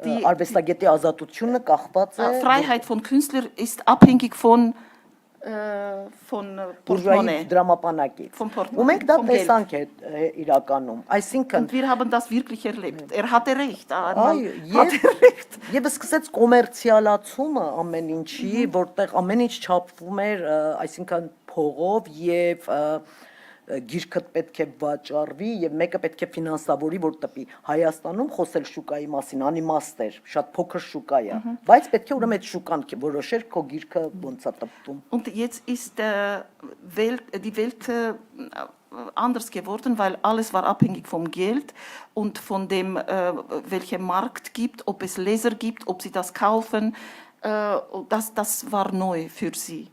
die արվեստագետի ազատությունը կախված է Freiheit von Künstler ist abhängig von բուրժուայի դրամապանակից։ Ու մենք դա տեսանք իրականում։ Այսինքն Und wir haben das wirklich erlebt. Hatte recht. Եվ սկսեց կոմերցիալացումը ամեն ինչի, որտեղ ամեն ինչ չափվում էր, այսինքն փողով եւ գիրքը պետք է վաճառվի եւ մեկը պետք է ֆինանսավորի, որ տպի։ Հայաստանում խոսել շուկայի մասին անիմաստ էր, շատ փոքր շուկա է, բայց պետք է ուրեմն այդ շուկան որոշեր քո գիրքը ոնց է տպվում։ Und jetzt ist die Welt anders geworden, weil alles war abhängig vom Geld und von dem, welcher Markt gibt, ob es Leser gibt, ob sie das kaufen. Das war neu für sie.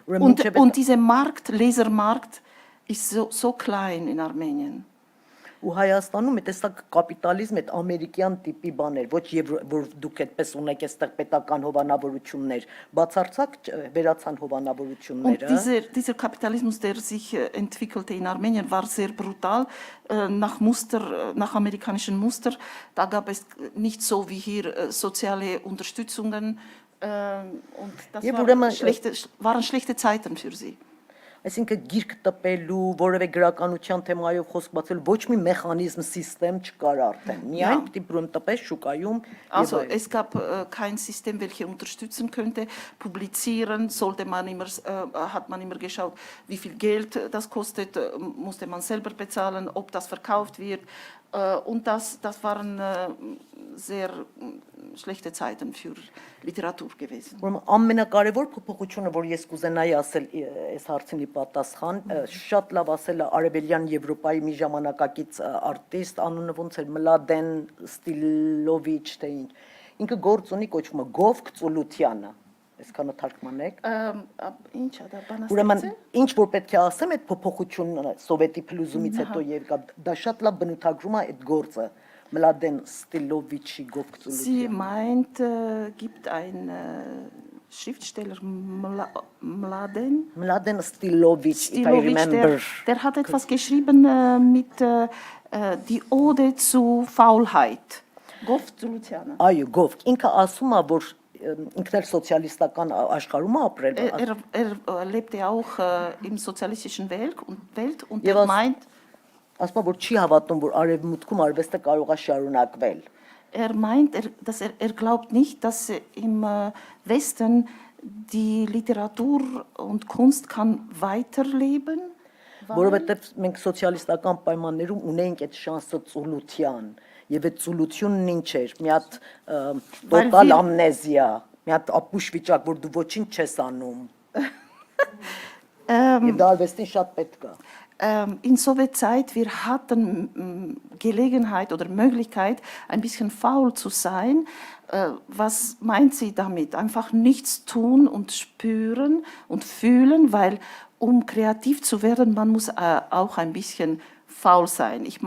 Ուրեմն Und dieser Markt, Lesermarkt, ist so klein in Armenien. ու Հայաստանում այդ տեսակ կապիտալիզմ այդ ամերիկյան տիպի բաներ, ոչ որ դուք այդպես ունեք այստեղ պետական հովանավորություններ, բացարձակ վերացան Und հովանավորությունները։ dieser Kapitalismus, der sich entwickelte in Armenien, war sehr brutal, nach amerikanischem Muster. Da gab es nicht so wie hier soziale Unterstützungen. Und das waren schlechte Zeiten für sie. Այսինքն գիրք տպելու, որևէ գրականության թեմայով խոսք բացելու ոչ մի մեխանիզմ, սիստեմ չկար արդեն։ Միայն պիտի բռուն տպես շուկայում։ Also es gab kein System, welches unterstützen könnte. Publizieren hat man immer geschaut, wie viel Geld das kostet, musste man selber bezahlen, ob das verkauft wird. Und das waren sehr schlechte Zeiten für Literatur gewesen. Ուրեմն ամենակարևոր փոփոխությունը, որ ես կուզենայի ասել այս հարցինի պատասխան, շատ լավ ասել է Արևելյան Եվրոպայի մի ժամանակակից արտիստ, անունը ոնց էր Մլադեն Ստիլովիչ թե ինչ։ Ինքը գործ ունի կոչվում է Գովք Ծուլությանը։ Այսքանը թարգմանեք։ Ինչ է դա Ուրեմն բանաստեղծ է։ ինչ որ պետք է ասեմ այդ փոփոխությունը սովետի փլուզումից հետո եկավ, դա շատ լավ բնութագրում է այդ գործը։ Mladen Stilovic'i Gofk Sie meint, gibt ein Schriftsteller Mladen Stilovic, if I remember. Der hat etwas geschrieben mit die Ode zu Faulheit. Gofk Zulutyana. Այո, Գովք։ Ինքը ասում է, որ ինքն էլ սոցիալիստական աշխարհում է ապրել։ Er lebte auch im sozialistischen Welt und er meint, ասում է, որ չի հավատում, որ արևմուտքում արվեստը կարող է շարունակվել։ Er meint, dass er glaubt nicht, dass im Westen die Literatur und Kunst kann weiterleben. Որովհետև մենք սոցիալիստական պայմաններում ունենք այդ շանսը ծուլության, եւ այդ ծուլությունն ինչ էր, մի հատ տոտալ ամնեզիա, մի հատ ապուշ վիճակ, որ դու ոչինչ չես անում։ Եվ դա արվեստին շատ պետք է։ In Sowjetzeit, wir hatten Gelegenheit oder Möglichkeit, ein bisschen faul zu sein. Was meint sie damit? Einfach nichts tun und spüren und fühlen, weil um kreativ zu werden, man muss auch ein bisschen faul sein. Ich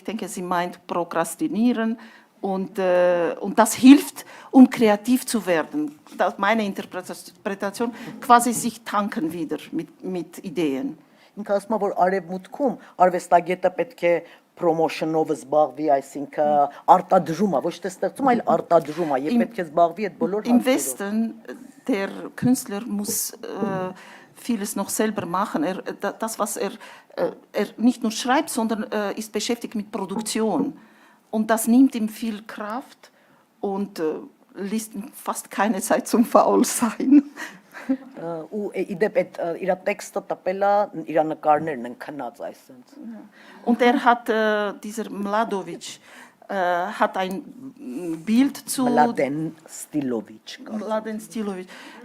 denke, sie meint prokrastinieren und das hilft, um kreativ zu werden. Das ist meine Interpretation, quasi sich tanken wieder mit Ideen. Ինքը ասում է, որ արևմուտքում արվեստագետը պետք է promotion-ով զբաղվի, այսինքն արտադրում է, ոչ թե ստեղծում, այլ արտադրում է, եւ պետք է զբաղվի այդ բոլոր Im Westen der Künstler muss vieles noch selber machen. Das was er nicht nur schreibt, sondern ist beschäftigt mit Produktion und das nimmt ihm viel Kraft und lässt ihm fast keine Zeit zum Faulsein. ու իդեպ այդ իր տեքստը տպելա իր նկարներն են քնած այսպես Und hat dieser Mladovic hat ein Bild zu Mladen Stilovic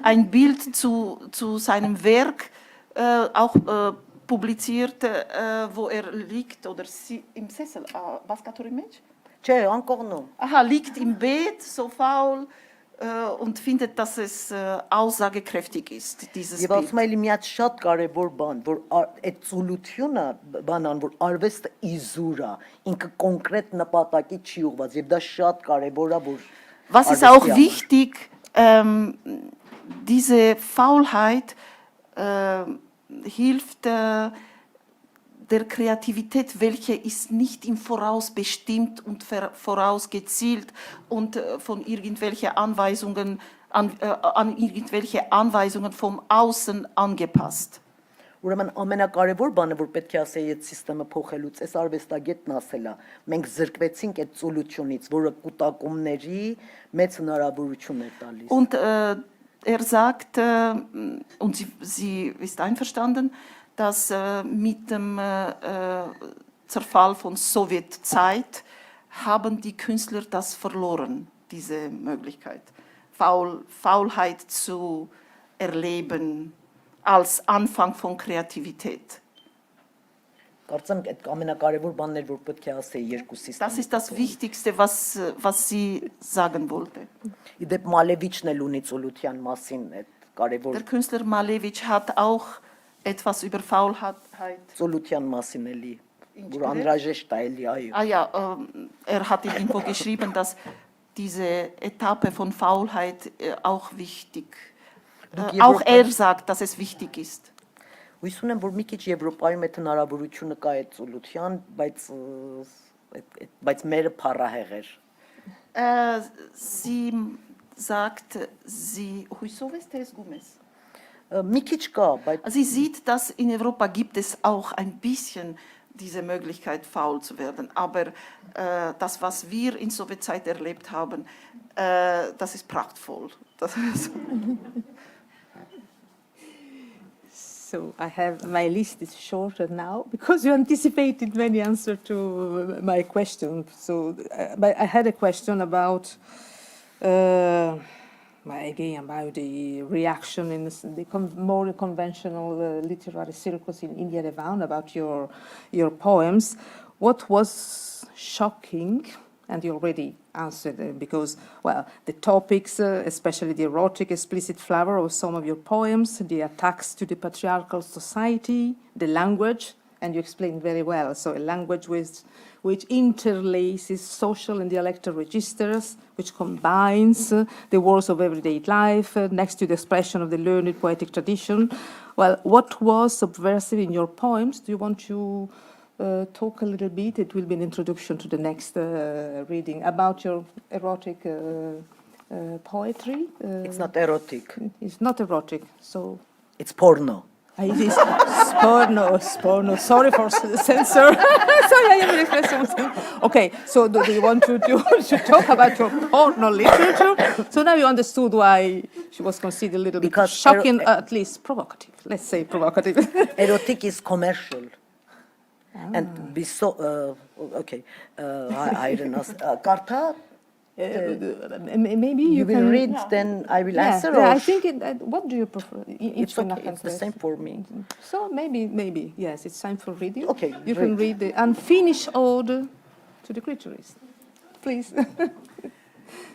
ein Bild zu seinem Werk auch publiziert, wo er liegt oder im Sessel. Was kategorie Mensch? Չէ, անկողնում Aha, liegt im Bett, so faul. Und findet, dass es aussagekräftig ist, dieses Եվ ասում եմ, մի հատ շատ կարևոր բան, որ այդ ծուլությունը բանան, որ արվեստը իզուր է, ինքը կոնկրետ նպատակի չի ուղղված, եւ դա շատ կարևոր է, որ Was ist auch wichtig, diese Faulheit hilft der Kreativität, welche ist nicht im Voraus bestimmt und vorausgezielt und von irgendwelchen Anweisungen an irgendwelche Anweisungen vom Außen angepasst. Ուրեմն ամենակարևոր բանը, որ պետք է ասեի այդ համակարգը փոխելուց, այս արվեստագետն ասել է, մենք զրկվեցինք այդ ծուլությունից, որը կուտակումների մեծ հնարավորություն է տալիս։ Und er sagt, und sie ist einverstanden, dass mit dem Zerfall von Sowjetzeit haben die Künstler das verloren, diese Möglichkeit, Faulheit zu erleben als Anfang von Kreativität. Կարծեմ այդ ամենակարևոր բանն էր, որ պետք է ասեի երկուսից։ Das ist das Wichtigste, was sie sagen wollte. Իդեպ Մալևիչն էլ ունի ծուլության մասին այդ կարևոր Der Künstler Malevich hat auch etwas über Faulheit. ծուլության մասին էլի, որ անհրաժեշտ է էլի, այո։ Ah ja, er hat in Info geschrieben, dass diese Etappe von Faulheit auch wichtig, auch er sagt, dass es wichtig ist. Հույս ունեմ, որ մի քիչ Եվրոպայում այդ հնարավորությունը կա այդ ծուլության, բայց մերը փառահեղ էր։ Sie sagt, Մի քիչ կա, բայց sie sieht, dass in Europa gibt es auch ein bisschen diese Möglichkeit, faul zu werden. Aber das, was wir in Sowjetzeit erlebt haben, das ist prachtvoll. Das ist So I have my list is shorter now because you anticipated many answers to my question. So, but I had a question about again about the reaction in the more conventional literary circles in India around about your poems. What was shocking? And you already answered because, well, the topics, especially the erotic, explicit flavor of some of your poems, the attacks to the patriarchal society, the language, and you explained very well. So a language which interlaces social and dialectal registers, which combines the words of everyday life next to the expression of the learned poetic tradition. Well, what was subversive in your poems? Do you want to talk a little bit? It will be an introduction to the next reading about your erotic poetry. it's not erotic. It's not erotic, so It's porno. it is porno. Sorry for censor. Sorry, I have an expression. Okay, so do you want to talk about your porno literature? So now you understood why she was considered a little Because bit shocking, at least provocative. Let's say provocative. Erotic is commercial. And be so okay. I don't know. Karta, maybe you will can read, then I will answer. Yeah, or I think what do you prefer? it's okay. It's the same for me. So maybe yes, it's time for reading. Okay, you can read the unfinished ode to the clitoris, please.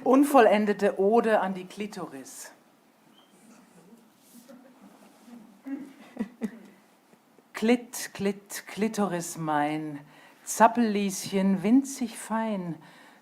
Unvollendete Ode an die Klitoris. Klitoris mein, Zappellieschen winzig fein,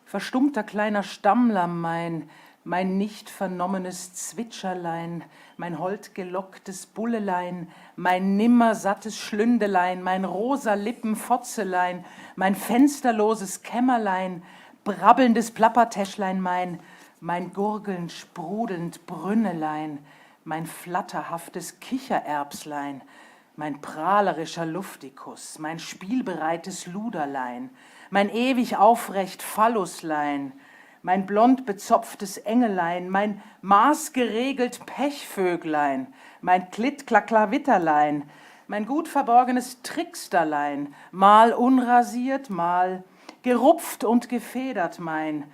verstummter kleiner Stammlamm mein nicht vernommenes Zwitscherlein, mein hold gelocktes Bullelein, mein nimmer sattes Schlündelein, mein rosa Lippen Fotzelein, mein fensterloses Kämmerlein, brabbelndes Plappertäschlein mein gurgelnd sprudelnd Brünnelein, mein flatterhaftes Kichererbslein, mein prahlerischer Luftikus, mein spielbereites Luderlein, mein ewig aufrecht Phalluslein, mein blond bezopftes Engelein, mein maßgeregelt Pechvöglein, mein Klittklacklawitterlein, mein gut verborgenes Tricksterlein, mal unrasiert, mal gerupft und gefedert mein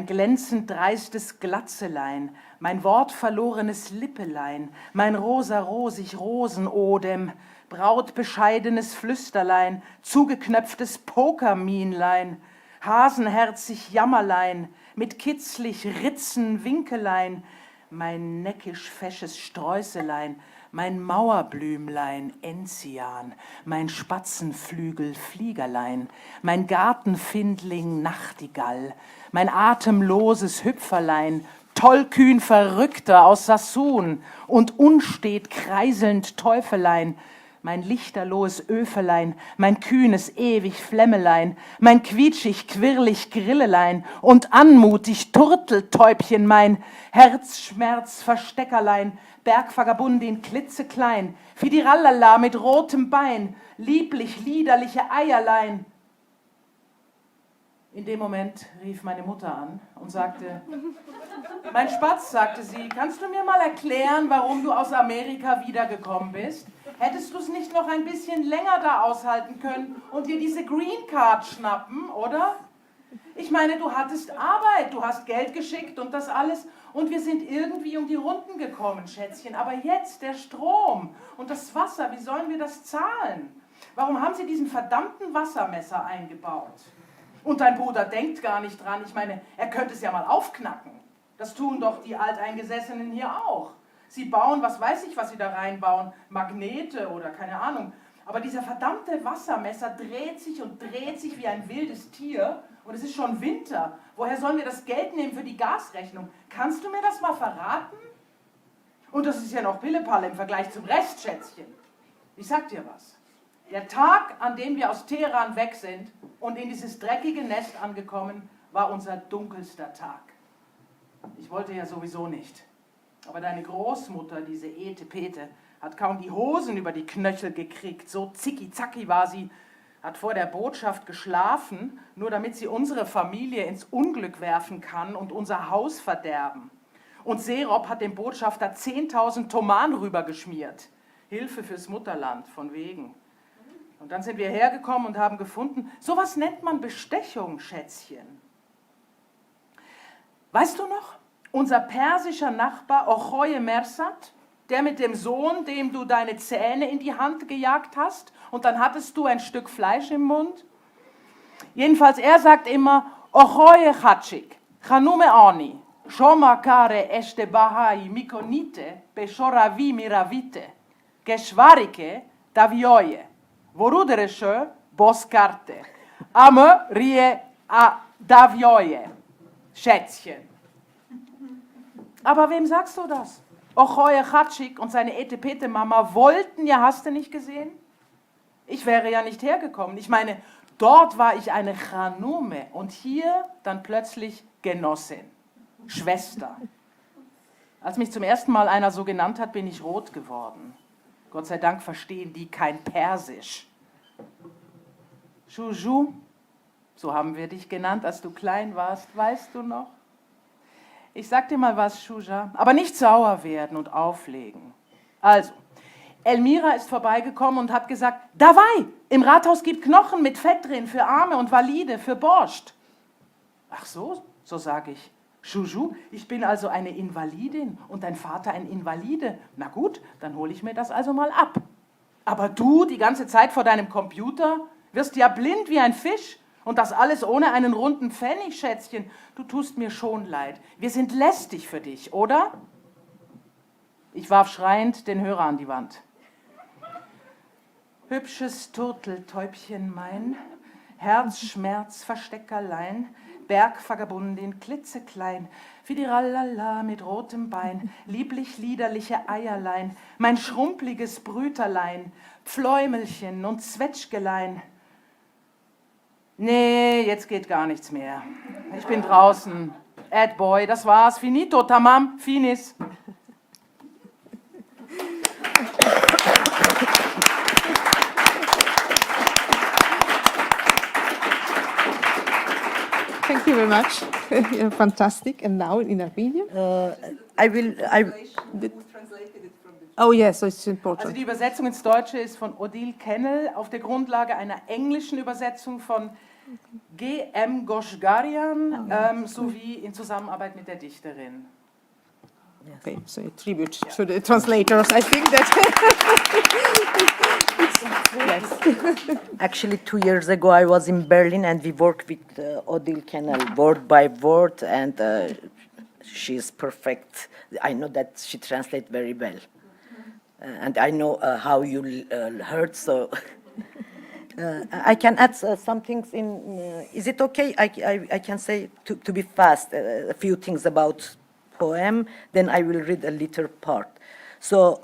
glänzend dreistes Glatzelein, mein wortverlorenes Lippelein, mein rosa-rosig Rosenodem, brautbescheidenes Flüsterlein, zugeknöpftes Pokermienlein, hasenherzig Jammerlein, mit kitzlig Ritzen Winkelein, mein neckisch fesches Sträußelein, mein Mauerblümlein Enzian, mein Spatzenflügel Fliegerlein, mein Gartenfindling Nachtigall, mein atemloses Hüpferlein, tollkühn Verrückter aus Sassoon und unstet kreiselnd Teufelein, mein lichterlohes Öfelein, mein kühnes ewig Flämmelein, mein quietschig quirlig Grillelein und anmutig Turteltäubchen, mein Herzschmerz Versteckerlein, Bergvagabundin klitzeklein, Fidirallala mit rotem Bein, lieblich liederliche Eierlein. In dem Moment rief meine Mutter an und sagte, mein Spatz, sagte sie, kannst du mir mal erklären, warum du aus Amerika wiedergekommen bist? Hättest du es nicht noch ein bisschen länger da aushalten können und dir diese Green Card schnappen, oder? Ich meine, du hattest Arbeit, du hast Geld geschickt und das alles und wir sind irgendwie um die Runden gekommen, Schätzchen. Aber jetzt der Strom und das Wasser, wie sollen wir das zahlen? Warum haben Sie diesen verdammten Wassermesser eingebaut? Und dein Bruder denkt gar nicht dran. Ich meine, er könnte es ja mal aufknacken. Das tun doch die Alteingesessenen hier auch. Sie bauen, was weiß ich, was sie da reinbauen, Magnete oder keine Ahnung. Aber dieser verdammte Wassermesser dreht sich und dreht sich wie ein wildes Tier. Und es ist schon Winter. Woher sollen wir das Geld nehmen für die Gasrechnung? Kannst du mir das mal verraten? Und das ist ja noch Pillepalle im Vergleich zum Rest, Schätzchen. Ich sag dir was. Der Tag, an dem wir aus Teheran weg sind und in dieses dreckige Nest angekommen, war unser dunkelster Tag. Ich wollte ja sowieso nicht. Aber deine Großmutter, diese Etepete, hat kaum die Hosen über die Knöchel gekriegt. So zicki-zacki war sie, hat vor der Botschaft geschlafen, nur damit sie unsere Familie ins Unglück werfen kann und unser Haus verderben. Und Serob hat dem Botschafter 10.000 Toman rübergeschmiert. Hilfe fürs Mutterland, von wegen. Und dann sind wir hergekommen und haben gefunden, sowas nennt man Bestechung, Schätzchen. Weißt du noch, unser persischer Nachbar Ochoye Mersat, der mit dem Sohn, dem du deine Zähne in die Hand gejagt hast und dann hattest du ein Stück Fleisch im Mund? Jedenfalls, er sagt immer, Ochoye Chatschik, Chanume Ani, Shoma Kare Este Bahai Mikonite, Beshoravi Miravite, Geschwarike Davioye, Woruderesche Boskarte, Ame Rie a Davioye, Schätzchen. Aber wem sagst du das? Ochoye Chatschik und seine Etepete-Mama wollten ja, hast du nicht gesehen? Ich wäre ja nicht hergekommen. Ich meine, dort war ich eine Chanume und hier dann plötzlich Genossin, Schwester. Als mich zum ersten Mal einer so genannt hat, bin ich rot geworden. Gott sei Dank verstehen die kein Persisch. Juju, so haben wir dich genannt, als du klein warst, weißt du noch? Ich sag dir mal was, Shuja, aber nicht sauer werden und auflegen. Also, Elmira ist vorbeigekommen und hat gesagt, Davai, im Rathaus gibt Knochen mit Fett drin für Arme und Valide, für Borscht. Ach so, so sage ich. Juju, ich bin also eine Invalidin und dein Vater ein Invalide. Na gut, dann hole ich mir das also mal ab. Aber du, die ganze Zeit vor deinem Computer, wirst ja blind wie ein Fisch. Und das alles ohne einen runden Pfennig, Schätzchen. Du tust mir schon leid. Wir sind lästig für dich, oder? Ich warf schreiend den Hörer an die Wand. Hübsches Turteltäubchen mein, Herzschmerz, Versteckerlein, Bergvagabundin, klitzeklein, Fidirallala mit rotem Bein, lieblich liederliche Eierlein, mein schrumpeliges Brüterlein, Pfläumelchen und Zwetschgelein. Nee, jetzt geht gar nichts mehr. Ich bin draußen. Boy, das war's. Finito, tamam, finis. Thank you very much. Fantastic. And now in Armenian? Oh yes, so it's important. Also die Übersetzung ins Deutsche ist von Odile Kennel auf der Grundlage einer englischen Übersetzung von G.M. Grigoryan sowie in Zusammenarbeit mit der Dichterin. Okay, so a tribute to the translators. I think that. Yes. Actually, 2 years ago, I was in Berlin and we worked with Odile Kennel word by word, and she is perfect. I know that she translates very well. And I know how you heard, so I can add some things in. Is it okay? I can say, to be fast, a few things about poem, then I will read a little part. So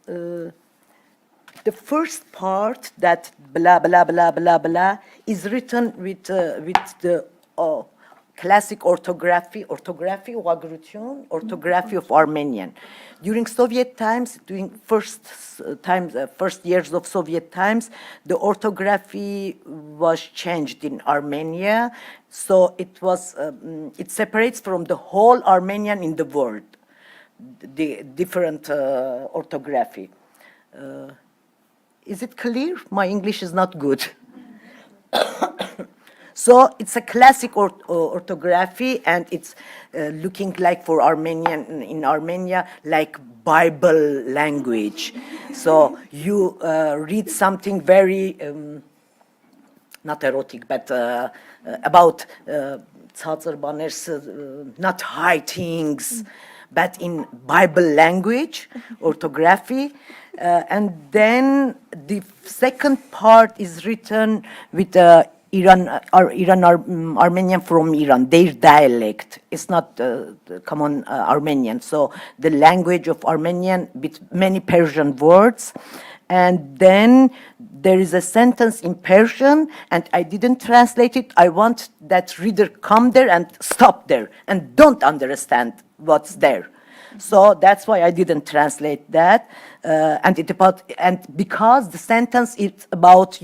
the first part, that blah, blah, blah, blah, blah, is written with the classic orthography of Armenian. During Soviet times, during first years of Soviet times, the orthography was changed in Armenia, so it separates from the whole Armenian in the world, the different orthography. Is it clear? My English is not good. So it's a classic orthography, and it's looking like for Armenian in Armenia like Bible language. So you read something very, not erotic, but about not high things, but in Bible language, orthography. And then the second part is written with Armenian from Iran, their dialect. It's not the common Armenian. So the language of Armenian with many Persian words. And then there is a sentence in Persian, and I didn't translate it. I want that reader come there and stop there and don't understand what's there. So that's why I didn't translate that. And because the sentence is about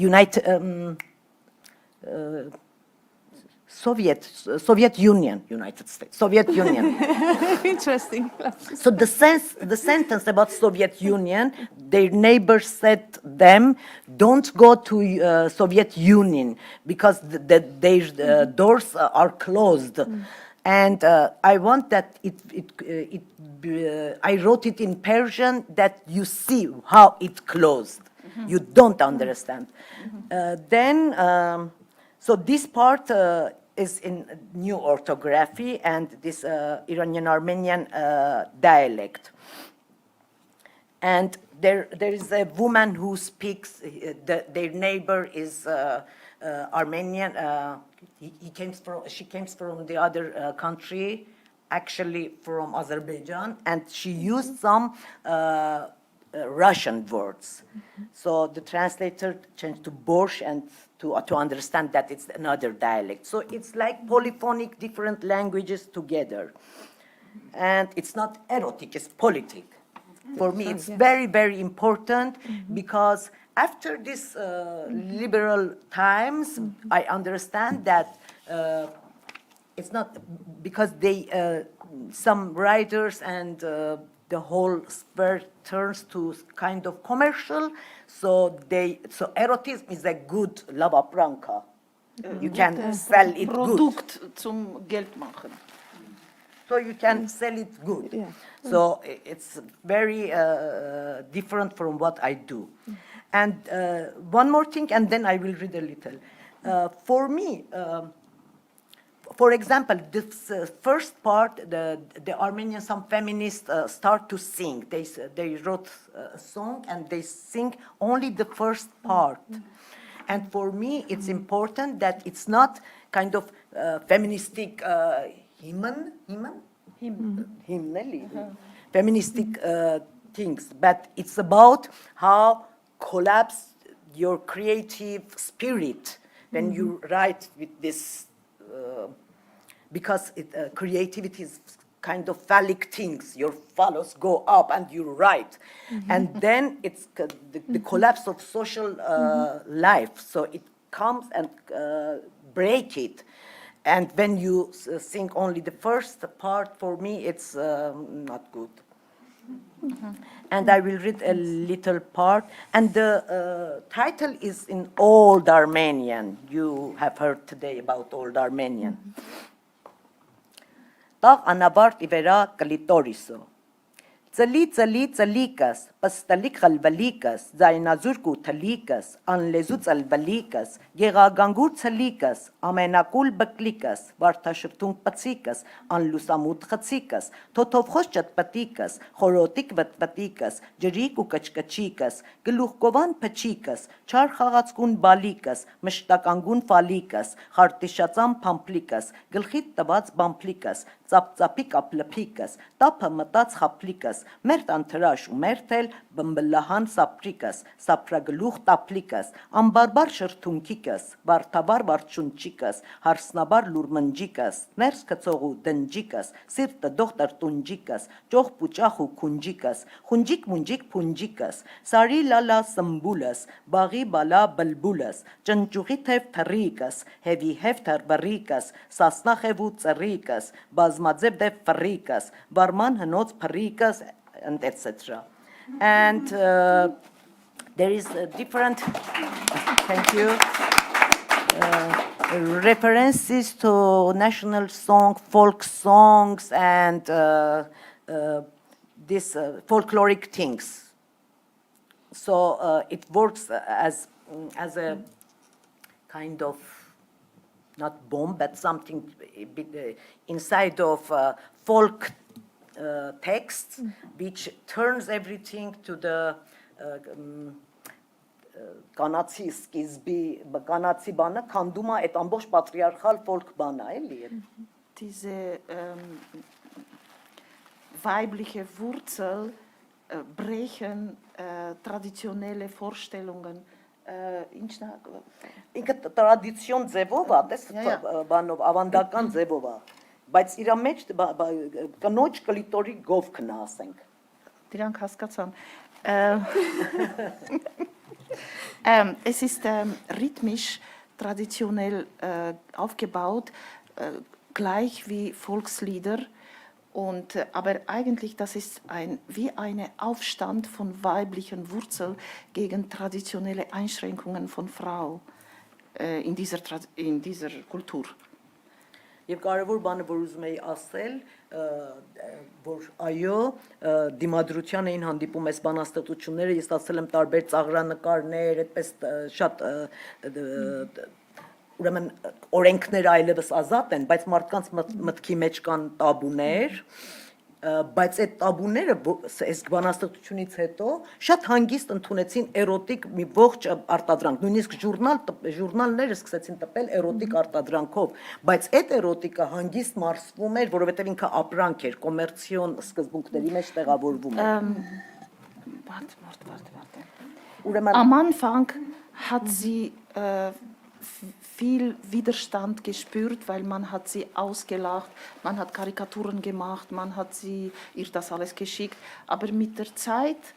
Soviet Union, United States, Soviet Union. Interesting. So the sentence about Soviet Union, their neighbors said them, don't go to Soviet Union because their doors are closed. And I want that I wrote it in Persian that you see how it closed. You don't understand. So this part is in new orthography and this Iranian-Armenian dialect. And there is a woman who speaks, their neighbor is Armenian. She came from the other country, actually from Azerbaijan, and she used some Russian words. So the translator changed to borscht and to understand that it's another dialect. So it's like polyphonic, different languages together. And it's not erotic, it's politic. For me, it's very, very important because after this liberal times, I understand that it's not because some writers and the whole sphere turns to kind of commercial, so erotism is a good lava branca. You can sell it Produkt good. zum Geld machen. So you can sell it good. Yeah. So it's very different from what I do. And one more thing, and then I will read a little. For me, for example, this first part, the Armenian, some feminists start to sing. They wrote a song and they sing only the first part. And for me, it's important that it's not kind of feministic feministic things, but it's about how collapse your creative spirit when you write with this. Because creativity is kind of phallic things. Your phallus go up and you write. And then it's the collapse of social life. So it comes and break it. And when you sing only the first part, for me, it's not good. And I will read a little part. And the title is in Old Armenian. You have heard today about Old Armenian. Տաղ անավարտ իվերա կլիտորիսո, ծլի ծլիկս, պստլիկ խլվլիկս, ձայնազուրկ ու թլիկս, անլեզու ծլվլիկս, գեղագանգուր ցլիկս, ամենակուլ բկլիկս, վարդաշրթունք պծիկս, անլուսամուտ խցիկս, թոթովխոս ճտպտիկս, խորոտիկ վտվտիկս, ջրիկ ու կչկչիկս, գլուխկովան փչիկս, չար խաղացկուն բալիկս, մշտականգուն ֆալիկս, խարտիշածան փամփլիկս, գլխիտ տված բամփլիկս, ծապծապիկ ապլփիկս, տափը մտած խապլիկս, մերտ անթրաշ ու մերթել բմբլահան սապրիկս, սապրագլուխ տապլիկս, ամբարբար շրթունքիկս, վարդաբար վարդշունչիկս, հարսնաբար լուրմնջիկս, ներս կծող ու դնջիկս, սիրտը դողտր տունջիկս, ճող պուճախ ու քունջիկս, խունջիկ մունջիկ փունջիկս, սարի լալա սմբուլս, բաղի բալա բլբուլս, ճնճուղի թև թռիկս, հևի հև թրբռիկս, սասնախև ու ծռիկս, բազմաձև դև ֆռիկս, վարման հնոց փռիկս, and etc. And there is a different, thank you, references to national song, folk songs, and this folkloric things. So it works as a kind of, not bomb, but something inside of folk text, which turns everything to the կանացի սկիզբի, կանացի բանը, քանդում է այդ ամբողջ պատրիարխալ folk բանը, էլի։ Diese weibliche Wurzel brechen traditionelle Vorstellungen. Ինքը տրադիցիոն ձևով է, տես բանով, ավանդական ձևով է, բայց իր մեջ կնոջ կլիտորի գովքն է, ասենք։ Դրանք հասկացան։ Es ist rhythmisch, traditionell aufgebaut, gleich wie Volkslieder. Aber eigentlich, das ist wie ein Aufstand von weiblichen Wurzeln gegen traditionelle Einschränkungen von Frau in dieser Kultur. Եվ կարևոր բանը, որ ուզում էի ասել, որ այո, դիմադրության էին հանդիպում այս բանաստեղծությունները, ես ստացել եմ տարբեր ծաղրանկարներ, այդպես շատ ուրեմն օրենքները այլևս ազատ են, բայց մարդկանց մտքի մեջ կան տաբուներ, բայց այդ տաբուները այս բանաստեղծությունից հետո շատ հանգիստ ընդունեցին էրոտիկ մի ողջ արտադրանք, նույնիսկ ժուրնալները սկսեցին տպել էրոտիկ արտադրանքով, բայց այդ էրոտիկը հանգիստ մարսվում էր, որովհետև ինքը ապրանք էր, կոմերցիոն սկզբունքների մեջ տեղավորվում էր։ Am Anfang hat sie viel Widerstand gespürt, weil man hat sie ausgelacht, man hat Karikaturen gemacht, man hat ihr das alles geschickt. Aber mit der Zeit,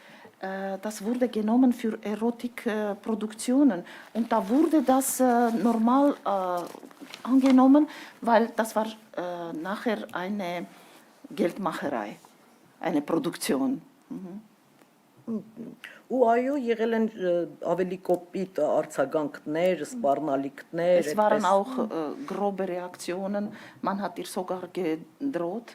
das wurde genommen für Erotikproduktionen. Und da wurde das normal angenommen, weil das war nachher eine Geldmacherei, eine Produktion. Ու այո, եղել են ավելի կոպիտ արձագանքներ, սպառնալիքներ, Es waren auch grobe Reaktionen, man hat ihr sogar gedroht.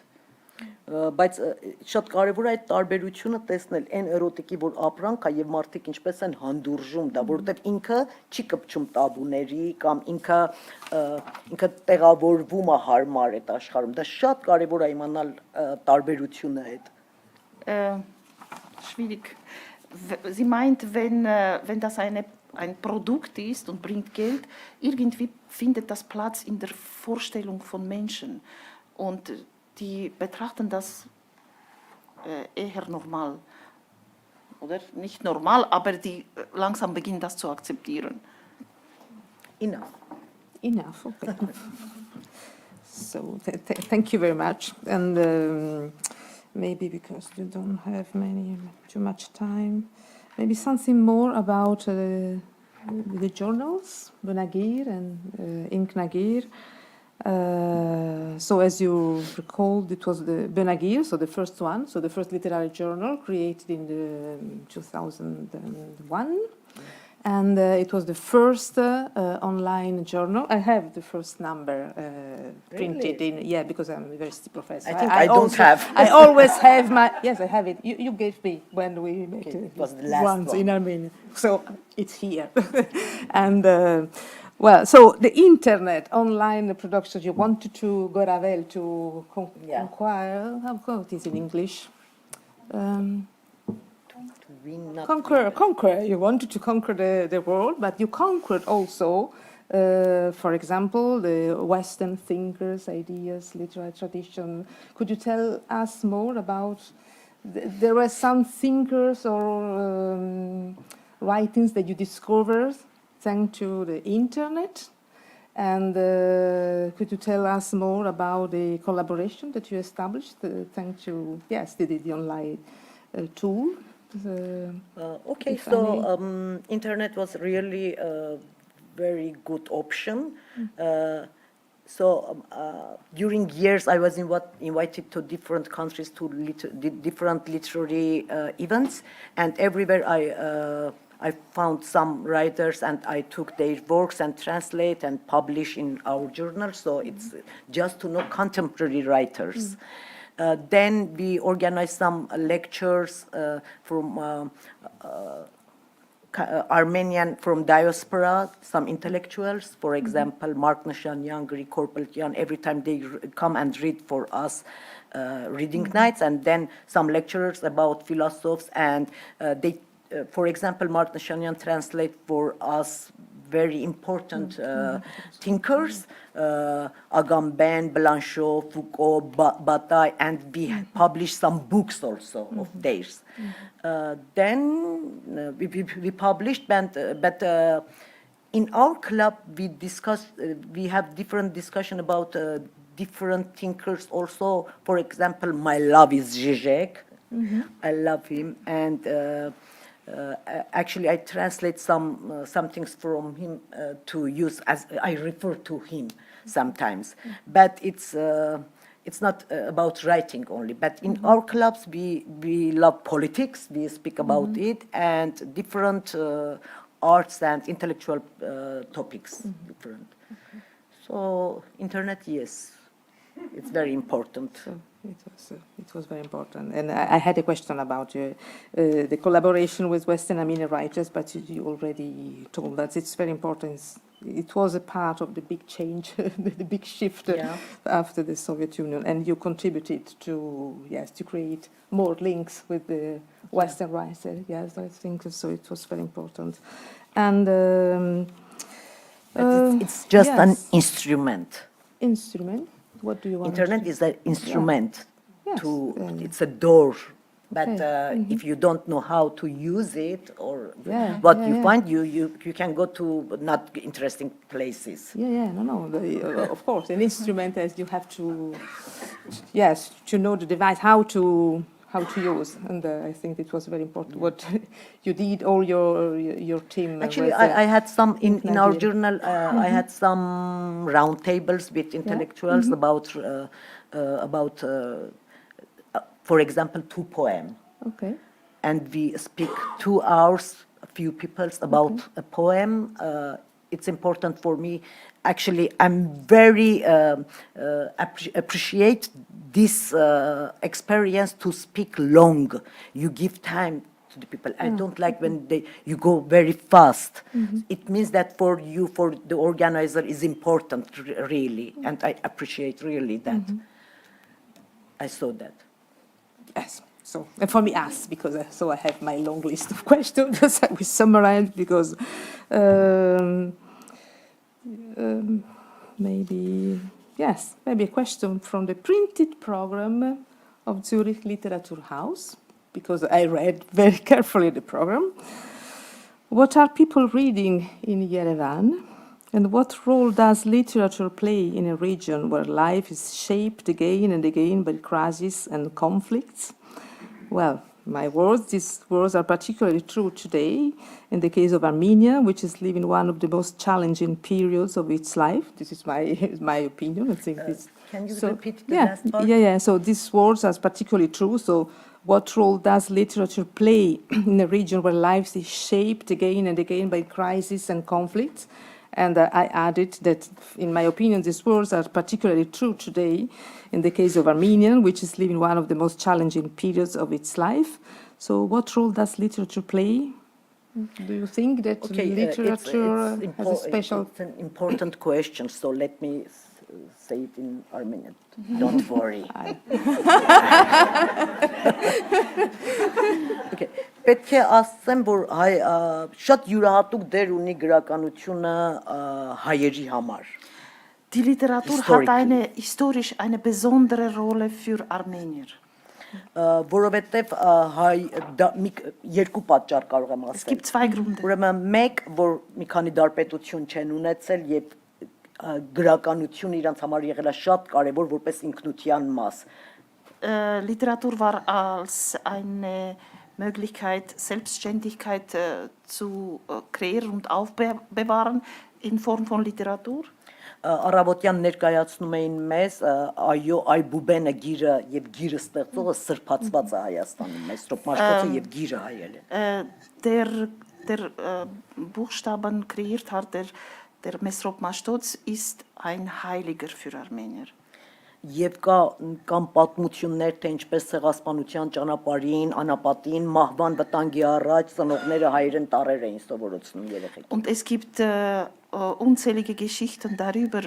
Բայց շատ կարևոր է այդ տարբերությունը տեսնել այն էրոտիկի, որ ապրանք է եւ մարդիկ ինչպես են հանդուրժում դա, որովհետեւ ինքը չի կպչում տաբուների կամ ինքը տեղավորվում է հարմար այդ աշխարհում։ Դա շատ կարևոր է իմանալ տարբերությունը այդ։ Schwierig. Sie meint, wenn das ein Produkt ist und bringt Geld, irgendwie findet das Platz in der Vorstellung von Menschen. Und die betrachten das eher normal. Oder nicht normal, aber die langsam beginnen das zu akzeptieren. Enough. Enough, okay. So, thank you very much. And maybe because you don't have too much time, maybe something more about the journals, Benagir and Inknagir. So as you recalled, it was the Benagir, so the first one, so the first literary journal created in 2001. And it was the first online journal. I have the first number printed in, yeah, because I'm a university professor. I think I don't have. I always have my, yes, I have it. You gave me when we met it was the last once one. in Armenia. So it's here. And well, so the internet, online production, you wanted to go Ravel to conquer, how it is in English? Conquer. You wanted to conquer the world, but you conquered also, for example, the Western thinkers, ideas, literary tradition. Could you tell us more about? There were some thinkers or writings that you discovered thanks to the internet, and could you tell us more about the collaboration that you established thanks to the online tool? Okay, so internet was really a very good option. So during years, I was invited to different countries to different literary events, and everywhere I found some writers, and I took their works and translate and publish in our journal. So it's just to know contemporary writers. Then we organize some lectures from Armenian from diaspora, some intellectuals, for example, Mark Nishanyan, Grigoryan Korpelyan, every time they come and read for us reading nights, and then some lecturers about philosophers, and for example, Mark Nishanyan translate for us very important thinkers, Agamben, Blanchot, Foucault, Bataille, and we published some books also of theirs. Then we published, but in our club we discuss, we have different discussion about different thinkers also. For example, my love is Zizek. I love him, and actually I translate some things from him to use as I refer to him sometimes, but it's not about writing only. But in our clubs we love politics, we speak about it, and different arts and intellectual topics, different. So internet, yes, it's very important. It was very important. And I had a question about the collaboration with Western Armenian writers, but you already told that it's very important. It was a part of the big change, the big shift after the Soviet Union, and you contributed to create more links with the Western writers. Yes, I think so. It was very important. And it's just an instrument. Instrument. What do you want? Internet is an instrument. Yes. It's a door. But Okay. if you don't know how to use it, or you find, you can go to not interesting places. Of course, an instrument as you have to know the device, how to use, and I think it was very important what you did, all your team. Actually, I had some in our journal. I had some round tables with intellectuals about, for example, 2 poems. Okay. And we speak 2 hours, a few people, about a poem. It's important for me. Actually, I'm very appreciate this experience to speak long. You give time to the people. I don't like when you go very fast. It means that for the organizer is important, really, and I appreciate really that. I saw that. Yes. So, and for me, because I have my long list of questions. I will summarize because maybe a question from the printed program of Zurich Literatur House, because I read very carefully the program. What are people reading in Yerevan? And what role does literature play in a region where life is shaped again and again by crises and conflicts? Well, these words are particularly true today in the case of Armenia, which is living one of the most challenging periods of its life. This is my opinion. I think can you repeat the last part? Yeah. So these words are particularly true. So what role does literature play in a region where life is shaped again and again by crises and conflicts? And I added that, in my opinion, these words are particularly true today in the case of Armenia, which is living one of the most challenging periods of its life. So what role does literature play? Do you think that literature has a special... It's an important question, so let me say it in Armenian. Don't worry. Okay. Պետք է ասեմ, որ շատ յուրահատուկ դեր ունի գրականությունը հայերի համար. Die Literatur hat historisch eine besondere Rolle für Armenier. Որովհետև երկու պատճառ կարող եմ Es ասել. gibt 2 Gründe. Ուրեմն մեկ, որ մի քանի դարպետություն չեն ունեցել եւ գրականությունը իրանց համար եղել է շատ կարեւոր որպես ինքնության մաս. Literatur war als eine Möglichkeit, Selbstständigkeit zu kreieren und aufbewahren in Form von Literatur. Առավոտյան ներկայացնում էին մեզ այո այ բուբենը գիրը եւ գիրը ստեղծողը սրբացված է Հայաստանում, Մեսրոպ Մաշտոցը եւ գիրը հայել է. Der Buchstaben kreiert hat, der Mesrop Mashtots ist ein Heiliger für Armenier. Եվ կամ պատմություններ, թե ինչպես ցեղասպանության ճանապարհին, անապատին, մահվան վտանգի առաջ ծնողները հայերեն տառեր էին սովորեցնում երեխեքին։ Und es gibt unzählige Geschichten darüber,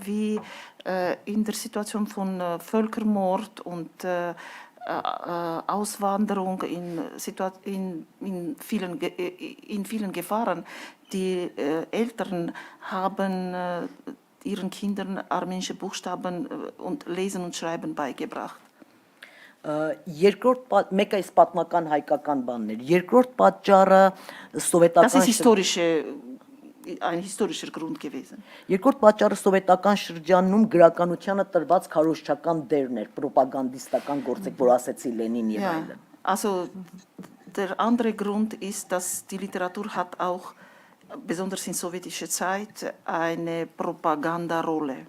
wie in der Situation von Völkermord und Auswanderung in vielen Gefahren, die Eltern haben ihren Kindern armenische Buchstaben und Lesen und Schreiben beigebracht. Երկրորդ մեկը այս պատմական հայկական բանն էր։ Երկրորդ պատճառը Das սովետական ist ein historischer Grund gewesen. Երկրորդ պատճառը սովետական շրջանում գրականությանը տրված քարոզչական դերն էր, ռոպագանդիստական գործիք, որ ասեցի Լենին եւ այլն։ Also der andere Grund ist, dass die Literatur hat auch besonders in sowjetischer Zeit eine Propagandarolle.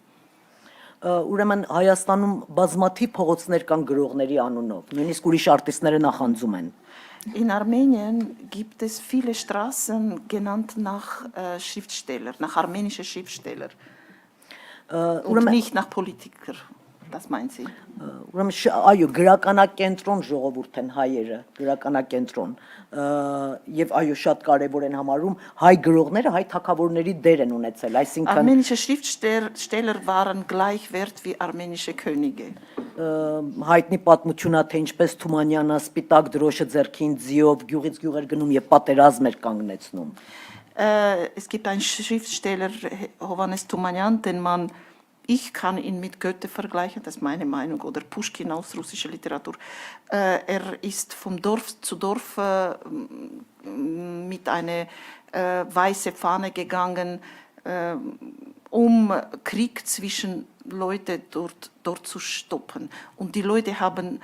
Ուրեմն Հայաստանում բազմաթիվ փողոցներ կան գրողների անունով, նույնիսկ ուրիշ արտիստները նախանձում են։ In Armenien gibt es viele Straßen genannt nach Schriftsteller, nach armenischen Schriftsteller und nicht nach Politiker. Das meint sie. Ուրեմն այո, գրականակենտրոն ժողովուրդ են հայերը, գրականակենտրոն։ Եվ այո, շատ կարևոր են համարում հայ գրողները, հայ թագավորների դեր են ունեցել, այսինքն Armenische Schriftsteller waren gleichwert wie armenische Könige. հայտնի պատմությունա թե ինչպես Թումանյանը սպիտակ դրոշը ձեռքին ձիով գյուղից գյուղեր գնում եւ պատերազմ էր կանգնեցնում։ Es gibt einen Schriftsteller, Hovhannes Tumanyan, ich kann ihn mit Goethe vergleichen, das ist meine Meinung, oder Puschkin aus russischer Literatur. Er ist vom Dorf zu Dorf mit einer weißen Fahne gegangen, um Krieg zwischen Leuten dort zu stoppen. Und die Leute haben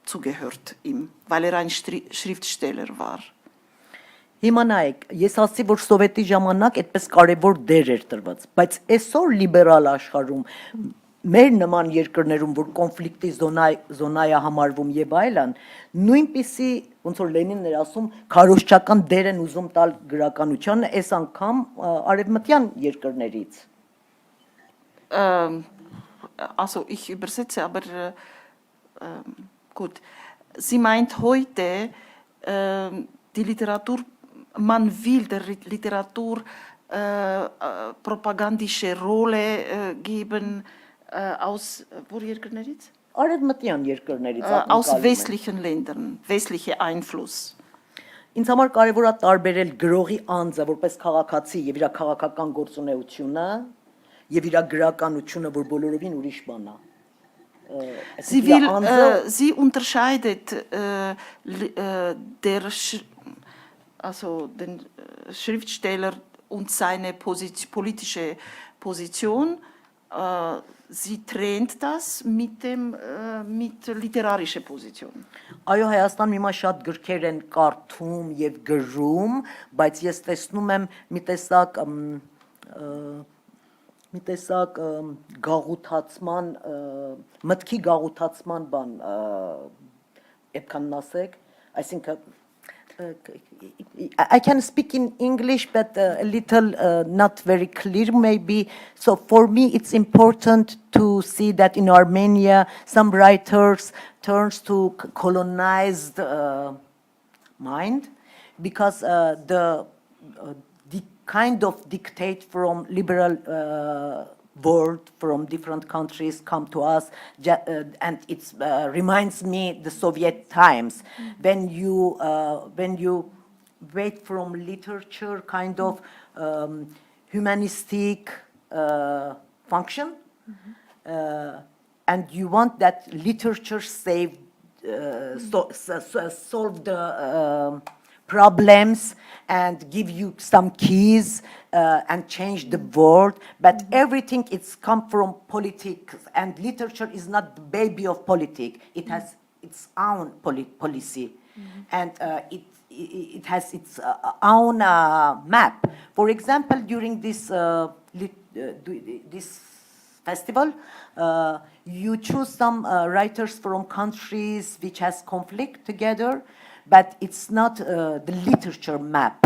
zugehört ihm, weil er ein Schriftsteller war. Հիմա նայեք, ես ասացի, որ սովետի ժամանակ այդպես կարևոր դեր էր տրված, բայց այսօր լիբերալ աշխարհում մեր նման երկրներում, որ կոնֆլիկտի զոնայա համարվում եւ այլն, նույնպիսի ոնց որ Լենինն էր ասում, քարոզչական դեր են ուզում տալ գրականությանը, այս անգամ արևմտյան երկրներից։ Also ich übersetze, aber gut. Sie meint heute, die Literatur, man will der Literatur propagandische Rolle geben aus, Արևմտյան երկրներից aus westlichen Ländern, westlicher Einfluss. Ինձ համար կարևոր է տարբերել գրողի անձը որպես քաղաքացի եւ իր քաղաքական գործունեությունը եւ իր գրականությունը, որ բոլորովին ուրիշ բան է։ Sie unterscheidet den Schriftsteller und seine politische Position. Sie trennt das mit literarischer Position. Այո, Հայաստանում հիմա շատ գրքեր են կարդում եւ գրում, բայց ես տեսնում եմ մի տեսակ գաղութացման, մտքի գաղութացման բան, այդքան ասեք, այսինքն I can speak in English, but a little not very clear maybe. So for me, it's important to see that in Armenia, some writers turns to colonized mind, because the kind of dictate from liberal world from different countries come to us, and it reminds me the Soviet times when you wait from literature kind of humanistic function, and you want that literature solve the problems and give you some keys and change the world, but everything it's come from politics, and literature is not the baby of politics. It has its own policy, and it has its own map. For example, during this festival, you choose some writers from countries which has conflict together, but it's not the literature map.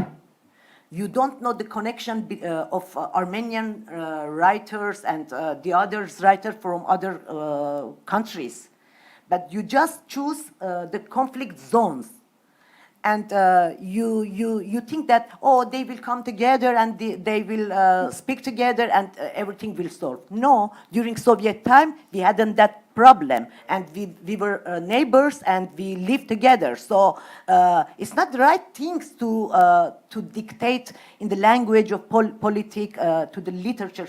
you don't know the connection of Armenian writers and the others writers from other countries, but you just choose the conflict zones. And you think that, oh, they will come together and they will speak together and everything will solve. No, during Soviet time, we hadn't that problem. And we were neighbors and we lived together. So it's not the right things to dictate in the language of politics to the literature.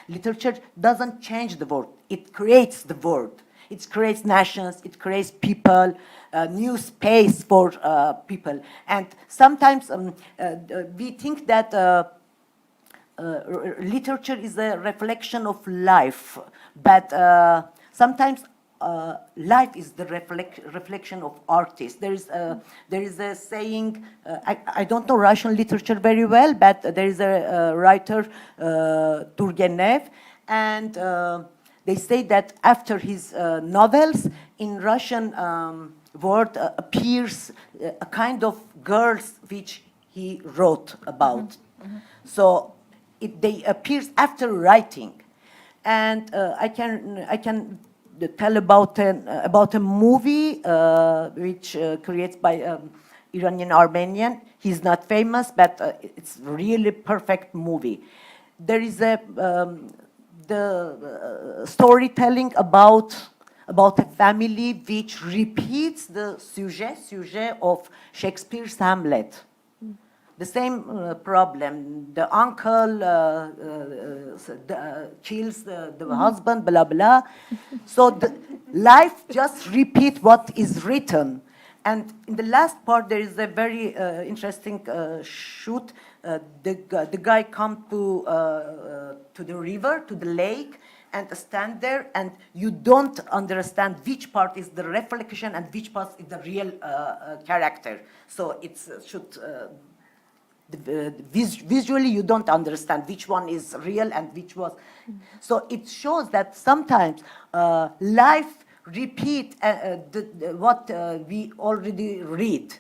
Literature doesn't change the world. It creates the world. It creates nations, it creates people, new space for people. And sometimes we think that literature is a reflection of life, but sometimes life is the reflection of artists. There is a saying, I don't know Russian literature very well, but there is a writer, Turgenev, and they say that after his novels, in Russian word appears a kind of girls which he wrote about. So they appears after writing, and I can tell about a movie which creates by Iranian Armenian. He's not famous, but it's really perfect movie. There is the storytelling about a family which repeats the sujet of Shakespeare's Hamlet. The same problem. The uncle kills the husband, blah, blah. So the life just repeats what is written. And in the last part, there is a very interesting shoot. The guy comes to the river, to the lake, and stand there, and you don't understand which part is the reflection and which part is the real character. So it's should visually you don't understand which one is real and which was. So it shows that sometimes life repeat what we already read.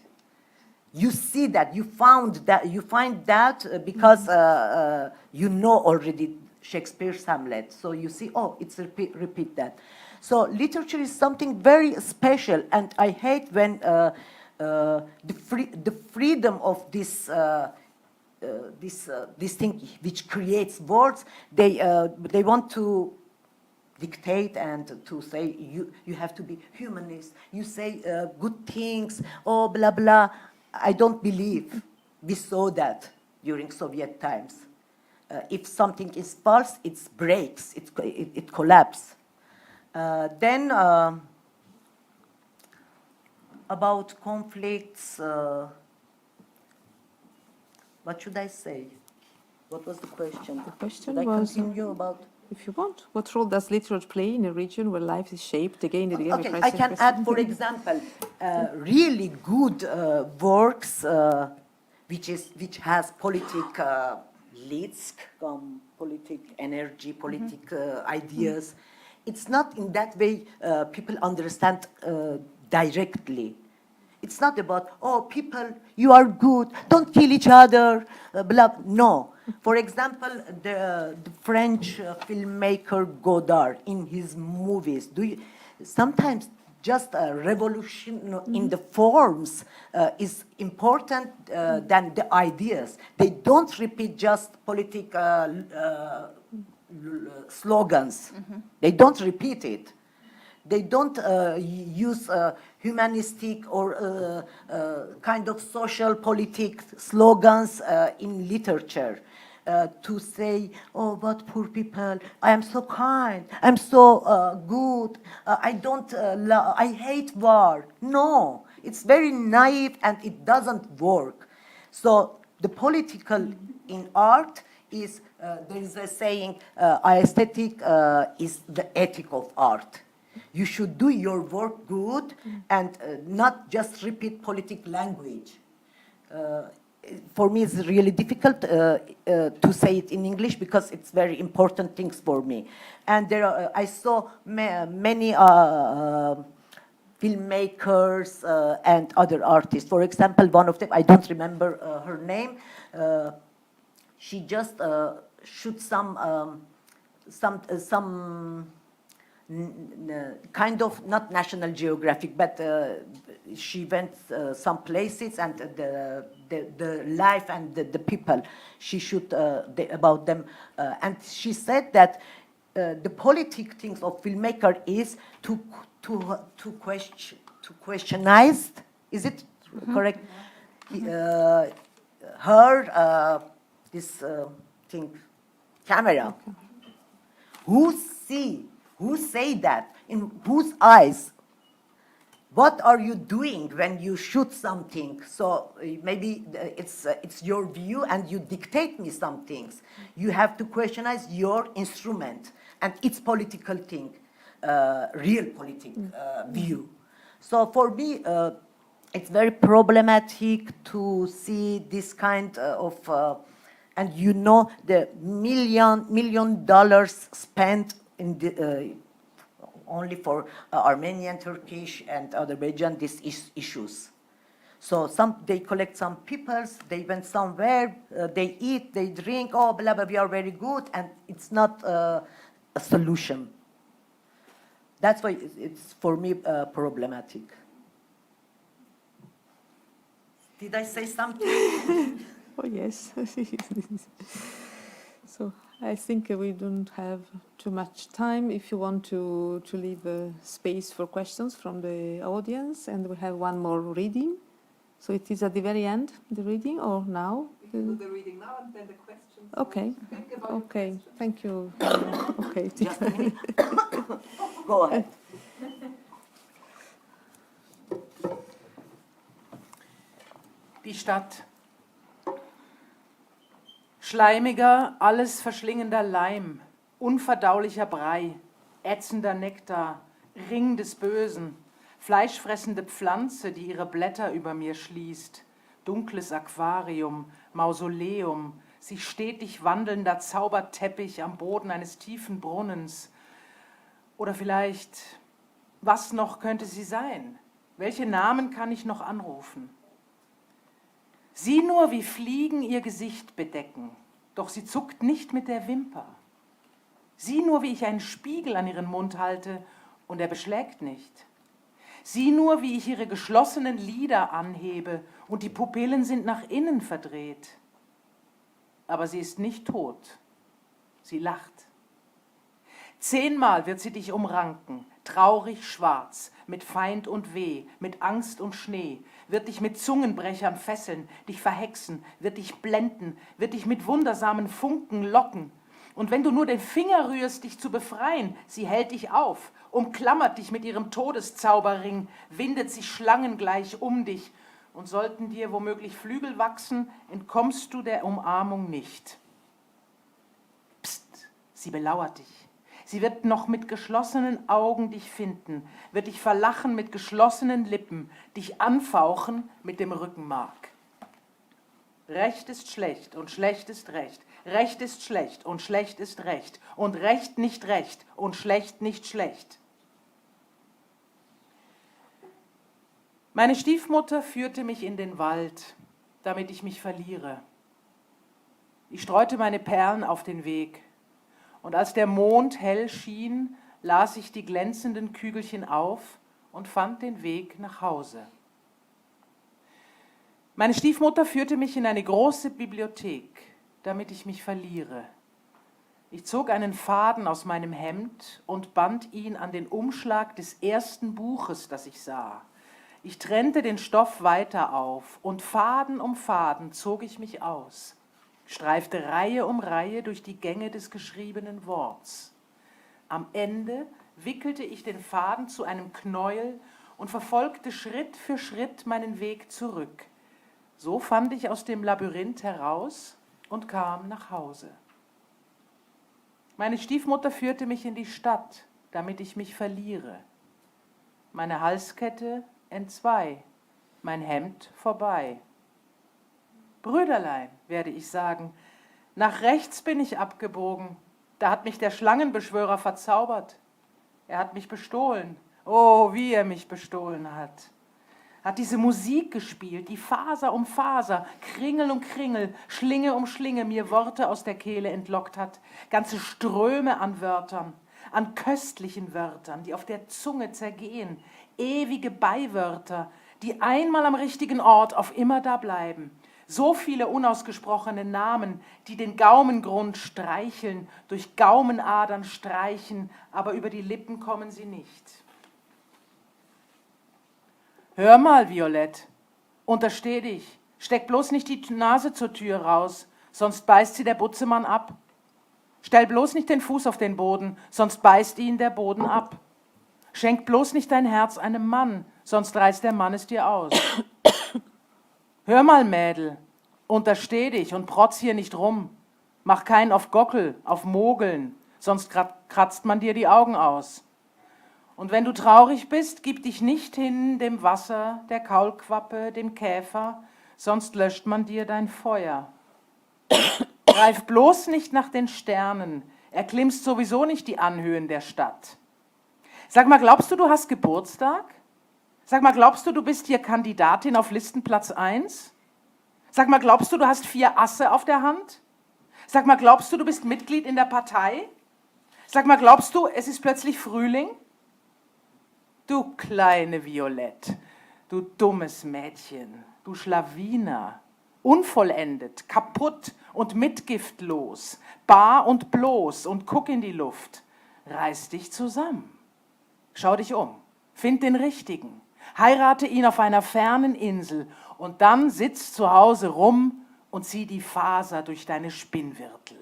You see that, you find that because you know already Shakespeare's Hamlet. So you see, oh, it's repeat that. So literature is something very special, and I hate when the freedom of this thing which creates words, they want to dictate and to say you have to be humanist. You say good things, oh blah blah. I don't believe we saw that during Soviet times. If something is false, it breaks, it collapses. Then about conflicts, what should I say? What was the question? The question should was, I continue about? if you want, what role does literature play in a region where life is shaped again and again? Okay, I can add, for example, really good works which has politic leads, politic energy, politic ideas. It's not in that way people understand directly. It's not about, oh, people, you are good, don't kill each other, blah. No. For example, the French filmmaker Godard, in his movies, sometimes just a revolution in the forms is important than the ideas. They don't repeat just political slogans. They don't repeat it. They don't use humanistic or kind of social politic slogans in literature to say, oh, what poor people, I am so kind, I'm so good, I hate war. No, it's very naive and it doesn't work. So the political in art is, there is a saying, aesthetic is the ethic of art. You should do your work good and not just repeat politic language. For me, it's really difficult to say it in English because it's very important things for me. And there are, I saw many filmmakers and other artists. For example, one of them, I don't remember her name, she just shoot some kind of, not National Geographic, but she went some places and the life and the people she shoot about them. And she said that the politic things of filmmaker is to questionize, is it correct? Her, this thing, camera. Who say that? In whose eyes? What are you doing when you shoot something? So maybe it's your view and you dictate me some things. You have to questionize your instrument and its political thing, real political view. So for me, it's very problematic to see this kind of, and you know, the million dollars spent in the, only for Armenian, Turkish, and Azerbaijan, these issues. So they collect some peoples, they went somewhere, they eat, they drink, oh, blah, blah, we are very good, and it's not a solution. That's why it's for me problematic. Did I say something? Oh, yes. So I think we don't have too much time. If you want to leave space for questions from the audience, and we have one more reading. So it is at the very end, the reading, or now? We can do the reading now and then the questions. Okay. Think about Okay. your questions. Thank you. Okay. Just a minute. Go ahead. Die Stadt. Schleimiger, alles verschlingender Leim, unverdaulicher Brei, ätzender Nektar, Ring des Bösen, fleischfressende Pflanze, die ihre Blätter über mir schließt, dunkles Aquarium, Mausoleum, sich stetig wandelnder Zauberteppich am Boden eines tiefen Brunnens. Oder vielleicht, was noch könnte sie sein? Welche Namen kann ich noch anrufen? Sieh nur, wie Fliegen ihr Gesicht bedecken, doch sie zuckt nicht mit der Wimper. Sieh nur, wie ich einen Spiegel an ihren Mund halte, und er beschlägt nicht. Sieh nur, wie ich ihre geschlossenen Lider anhebe, und die Pupillen sind nach innen verdreht. Aber sie ist nicht tot. Sie lacht. 10-mal wird sie dich umranken, traurig schwarz, mit Feind und Weh, mit Angst und Schnee, wird dich mit Zungenbrechern fesseln, dich verhexen, wird dich blenden, wird dich mit wundersamen Funken locken. Und wenn du nur den Finger rührst, dich zu befreien, sie hält dich auf, umklammert dich mit ihrem Todeszauberring, windet sich schlangengleich um dich, und sollten dir womöglich Flügel wachsen, entkommst du der Umarmung nicht. Psst, sie belauert dich. Sie wird noch mit geschlossenen Augen dich finden, wird dich verlachen mit geschlossenen Lippen, dich anfauchen mit dem Rückenmark. Recht ist schlecht und schlecht ist recht. Recht ist schlecht und schlecht ist recht. Und recht nicht recht und schlecht nicht schlecht. Meine Stiefmutter führte mich in den Wald, damit ich mich verliere. Ich streute meine Perlen auf den Weg. Und als der Mond hell schien, las ich die glänzenden Kügelchen auf und fand den Weg nach Hause. Meine Stiefmutter führte mich in eine große Bibliothek, damit ich mich verliere. Ich zog einen Faden aus meinem Hemd und band ihn an den Umschlag des ersten Buches, das ich sah. Ich trennte den Stoff weiter auf und Faden um Faden zog ich mich aus. Streifte Reihe um Reihe durch die Gänge des geschriebenen Worts. Am Ende wickelte ich den Faden zu einem Knäuel und verfolgte Schritt für Schritt meinen Weg zurück. So fand ich aus dem Labyrinth heraus und kam nach Hause. Meine Stiefmutter führte mich in die Stadt, damit ich mich verliere. Meine Halskette entzwei, mein Hemd vorbei. Brüderlein, werde ich sagen, nach rechts bin ich abgebogen, da hat mich der Schlangenbeschwörer verzaubert. Er hat mich bestohlen Oh, wie er mich bestohlen hat. Hat diese Musik gespielt, die Faser um Faser, Kringel um Kringel, Schlinge um Schlinge mir Worte aus der Kehle entlockt hat, ganze Ströme an Wörtern, an köstlichen Wörtern, die auf der Zunge zergehen, ewige Beiwörter, die einmal am richtigen Ort auf immer da bleiben. So viele unausgesprochene Namen, die den Gaumengrund streicheln, durch Gaumenadern streichen, aber über die Lippen kommen sie nicht. Hör mal, Violett, untersteh dich, steck bloß nicht die Nase zur Tür raus, sonst beißt sie der Butzemann ab. Stell bloß nicht den Fuß auf den Boden, sonst beißt ihn der Boden ab. Schenk bloß nicht dein Herz einem Mann, sonst reißt der Mann es dir aus. Hör mal, Mädel, untersteh dich und protz hier nicht rum. Mach keinen auf Gockel, auf Mogeln, sonst kratzt man dir die Augen aus. Und wenn du traurig bist, gib dich nicht hin dem Wasser, der Kaulquappe, dem Käfer, sonst löscht man dir dein Feuer. Greif bloß nicht nach den Sternen, erklimmst sowieso nicht die Anhöhen der Stadt. Sag mal, glaubst du, du hast Geburtstag? Sag mal, glaubst du, du bist hier Kandidatin auf Listenplatz 1? Sag mal, glaubst du, du hast 4 Asse auf der Hand? Sag mal, glaubst du, du bist Mitglied in der Partei? Sag mal, glaubst du, es ist plötzlich Frühling? Du kleine Violett, du dummes Mädchen, du Schlawiner, unvollendet, kaputt und mitgiftlos, bar und bloß und guck in die Luft, reiß dich zusammen. Schau dich um, find den Richtigen, heirate ihn auf einer fernen Insel und dann sitz zu Hause rum und zieh die Faser durch deine Spinnwirtel.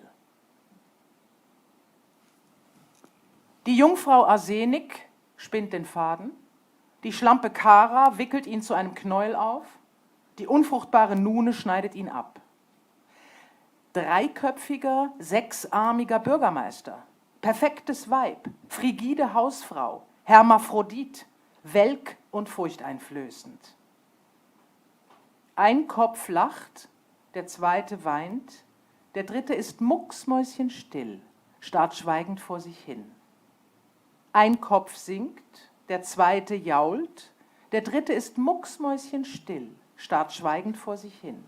Die Jungfrau Arsenik spinnt den Faden, die Schlampe Kara wickelt ihn zu einem Knäuel auf, die unfruchtbare Nune schneidet ihn ab. 3köpfiger, 6-armiger Bürgermeister, perfektes Weib, frigide Hausfrau, Hermaphrodit, welk und furchteinflößend. Ein Kopf lacht, der zweite weint, der dritte ist mucksmäuschenstill, starrt schweigend vor sich hin. Ein Kopf singt, der zweite jault, der dritte ist mucksmäuschenstill, starrt schweigend vor sich hin.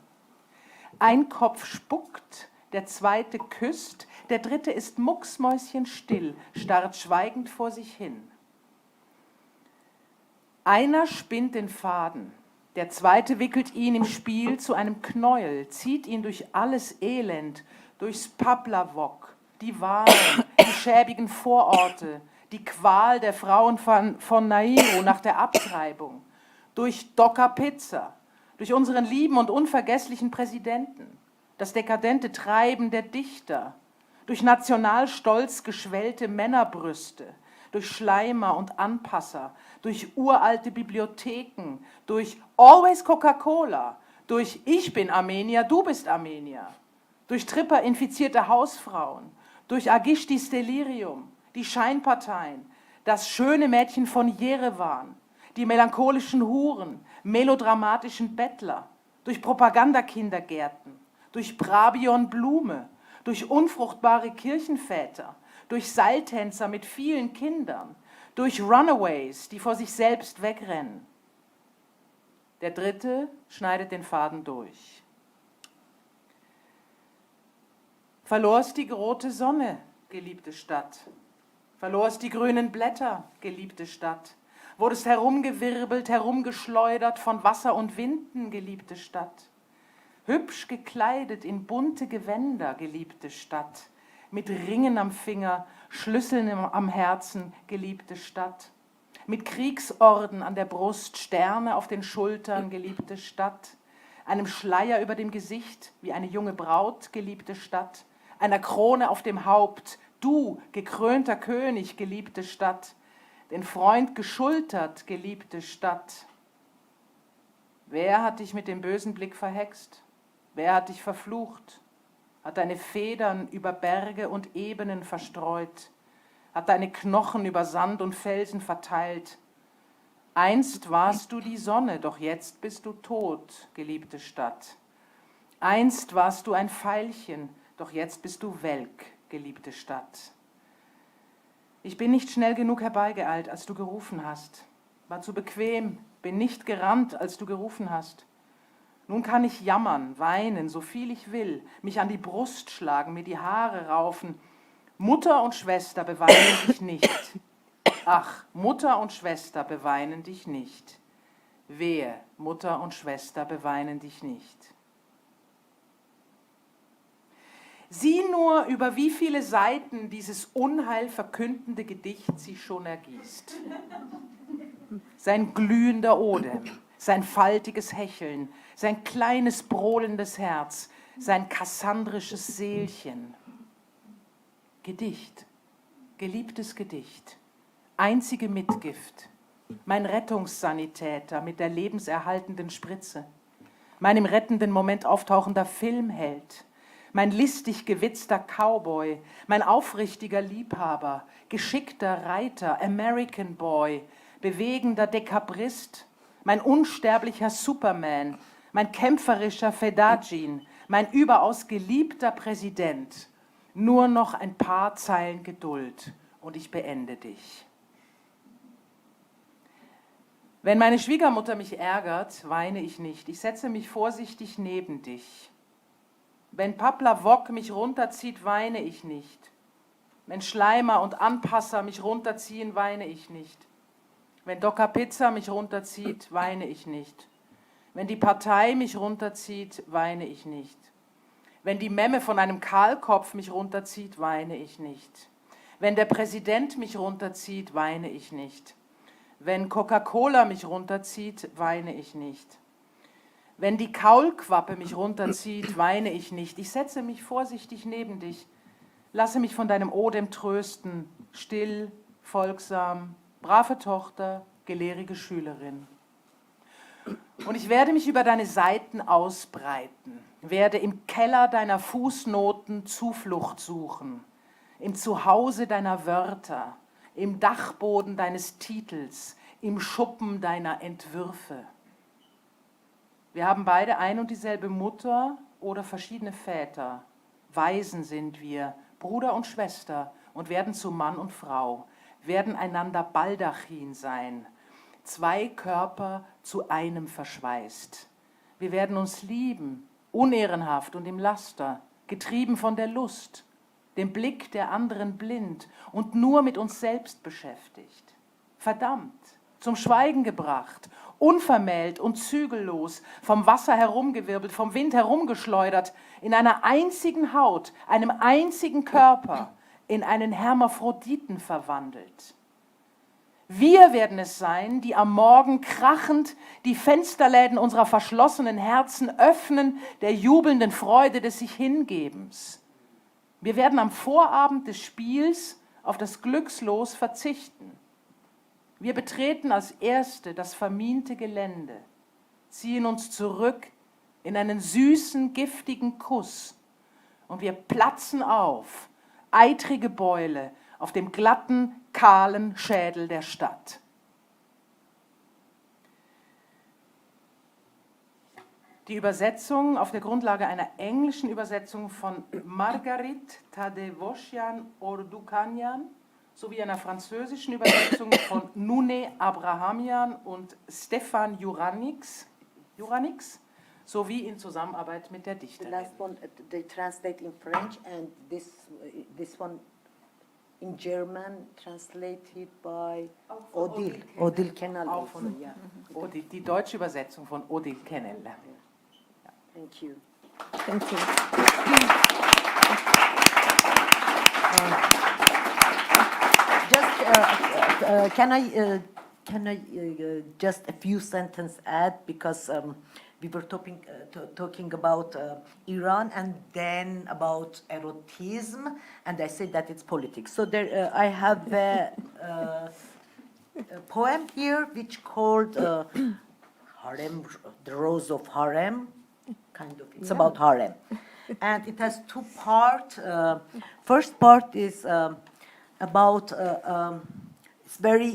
Ein Kopf spuckt, der zweite küsst, der dritte ist mucksmäuschenstill, starrt schweigend vor sich hin. Einer spinnt den Faden, der zweite wickelt ihn im Spiel zu einem Knäuel, zieht ihn durch alles Elend, durchs Paplavok, die Wahlen, die schäbigen Vororte, die Qual der Frauen von Nairo nach der Abtreibung, durch Docker Pizza, durch unseren lieben und unvergesslichen Präsidenten, das dekadente Treiben der Dichter, durch nationalstolz geschwellte Männerbrüste, durch Schleimer und Anpasser, durch uralte Bibliotheken, durch Always Coca-Cola, durch Ich bin Armenier, du bist Armenier, durch Tripper-infizierte Hausfrauen, durch Agishtis Delirium, die Scheinparteien, das schöne Mädchen von Jerewan, die melancholischen Huren, melodramatischen Bettler, durch Propagandakindergärten, durch Brabion Blume, durch unfruchtbare Kirchenväter, durch Seiltänzer mit vielen Kindern, durch Runaways, die vor sich selbst wegrennen. Der dritte schneidet den Faden durch. Verlorst die rote Sonne, geliebte Stadt, verlorst die grünen Blätter, geliebte Stadt, wurdest herumgewirbelt, herumgeschleudert von Wasser und Winden, geliebte Stadt, hübsch gekleidet in bunte Gewänder, geliebte Stadt, mit Ringen am Finger, Schlüsseln am Herzen, geliebte Stadt, mit Kriegsorden an der Brust, Sterne auf den Schultern, geliebte Stadt, einem Schleier über dem Gesicht wie eine junge Braut, geliebte Stadt, einer Krone auf dem Haupt, du, gekrönter König, geliebte Stadt, den Freund geschultert, geliebte Stadt. Wer hat dich mit dem bösen Blick verhext? Wer hat dich verflucht? Hat deine Federn über Berge und Ebenen verstreut? Hat deine Knochen über Sand und Felsen verteilt? Einst warst du die Sonne, doch jetzt bist du tot, geliebte Stadt. Einst warst du ein Veilchen, doch jetzt bist du welk, geliebte Stadt. Ich bin nicht schnell genug herbeigeeilt, als du gerufen hast. War zu bequem, bin nicht gerannt, als du gerufen hast. Nun kann ich jammern, weinen, so viel ich will, mich an die Brust schlagen, mir die Haare raufen. Mutter und Schwester beweinen dich nicht. Ach, Mutter und Schwester beweinen dich nicht. Wehe, Mutter und Schwester beweinen dich nicht. Sieh nur, über wie viele Seiten dieses unheilverkündende Gedicht sie schon ergießt. Sein glühender Odem, sein faltiges Hecheln, sein kleines brohlendes Herz, sein kassandrisches Seelchen. Gedicht, geliebtes Gedicht, einzige Mitgift, mein Rettungssanitäter mit der lebenserhaltenden Spritze, mein im rettenden Moment auftauchender Filmheld, mein listig gewitzter Cowboy, mein aufrichtiger Liebhaber, geschickter Reiter, American Boy, bewegender Dekabrist, mein unsterblicher Superman, mein kämpferischer Fedajin, mein überaus geliebter Präsident. Nur noch ein paar Zeilen Geduld und ich beende dich. Wenn meine Schwiegermutter mich ärgert, weine ich nicht. Ich setze mich vorsichtig neben dich. Wenn Paplavok mich runterzieht, weine ich nicht. Wenn Schleimer und Anpasser mich runterziehen, weine ich nicht. Wenn Docker Pizza mich runterzieht, weine ich nicht. Wenn die Partei mich runterzieht, weine ich nicht. Wenn die Memme von einem Kahlkopf mich runterzieht, weine ich nicht. Wenn der Präsident mich runterzieht, weine ich nicht. Wenn Coca-Cola mich runterzieht, weine ich nicht. Wenn die Kaulquappe mich runterzieht, weine ich nicht. Ich setze mich vorsichtig neben dich. Lasse mich von deinem Odem trösten. Still, folgsam, brave Tochter, gelehrige Schülerin. Und ich werde mich über deine Seiten ausbreiten, werde im Keller deiner Fußnoten Zuflucht suchen, im Zuhause deiner Wörter, im Dachboden deines Titels, im Schuppen deiner Entwürfe. Wir haben beide ein und dieselbe Mutter oder verschiedene Väter. Waisen sind wir, Bruder und Schwester, und werden zu Mann und Frau, werden einander Baldachin sein, zwei Körper zu einem verschweißt. Wir werden uns lieben, unehrenhaft und im Laster, getrieben von der Lust, dem Blick der anderen blind und nur mit uns selbst beschäftigt. Verdammt, zum Schweigen gebracht, unvermählt und zügellos, vom Wasser herumgewirbelt, vom Wind herumgeschleudert, in einer einzigen Haut, einem einzigen Körper, in einen Hermaphroditen verwandelt. Wir werden es sein, die am Morgen krachend die Fensterläden unserer verschlossenen Herzen öffnen, der jubelnden Freude des Sich-Hingebens. Wir werden am Vorabend des Spiels auf das Glückslos verzichten. Wir betreten als Erste das vermiente Gelände, ziehen uns zurück in einen süßen, giftigen Kuss und wir platzen auf, eitrige Beule, auf dem glatten, kahlen Schädel der Stadt. Die Übersetzung auf der Grundlage einer englischen Übersetzung von Margarit Tadevosyan Ordukanyan sowie einer französischen Übersetzung von Nune Abrahamian und Stefan Juranix sowie in Zusammenarbeit mit der The Dichterin. last one, they translate in French, and this one in German, translated by Odile Kenal. Auch von Yeah. die deutsche Übersetzung von Odile Kenel. Thank you. Thank you. Just can I just a few sentences add, because we were talking about Iran and then about erotism, and I said that it's politics. So there, I have a poem here which called Harem, the Rose of Harem. Kind of, it's about harem, and it has two parts. First part is about it's very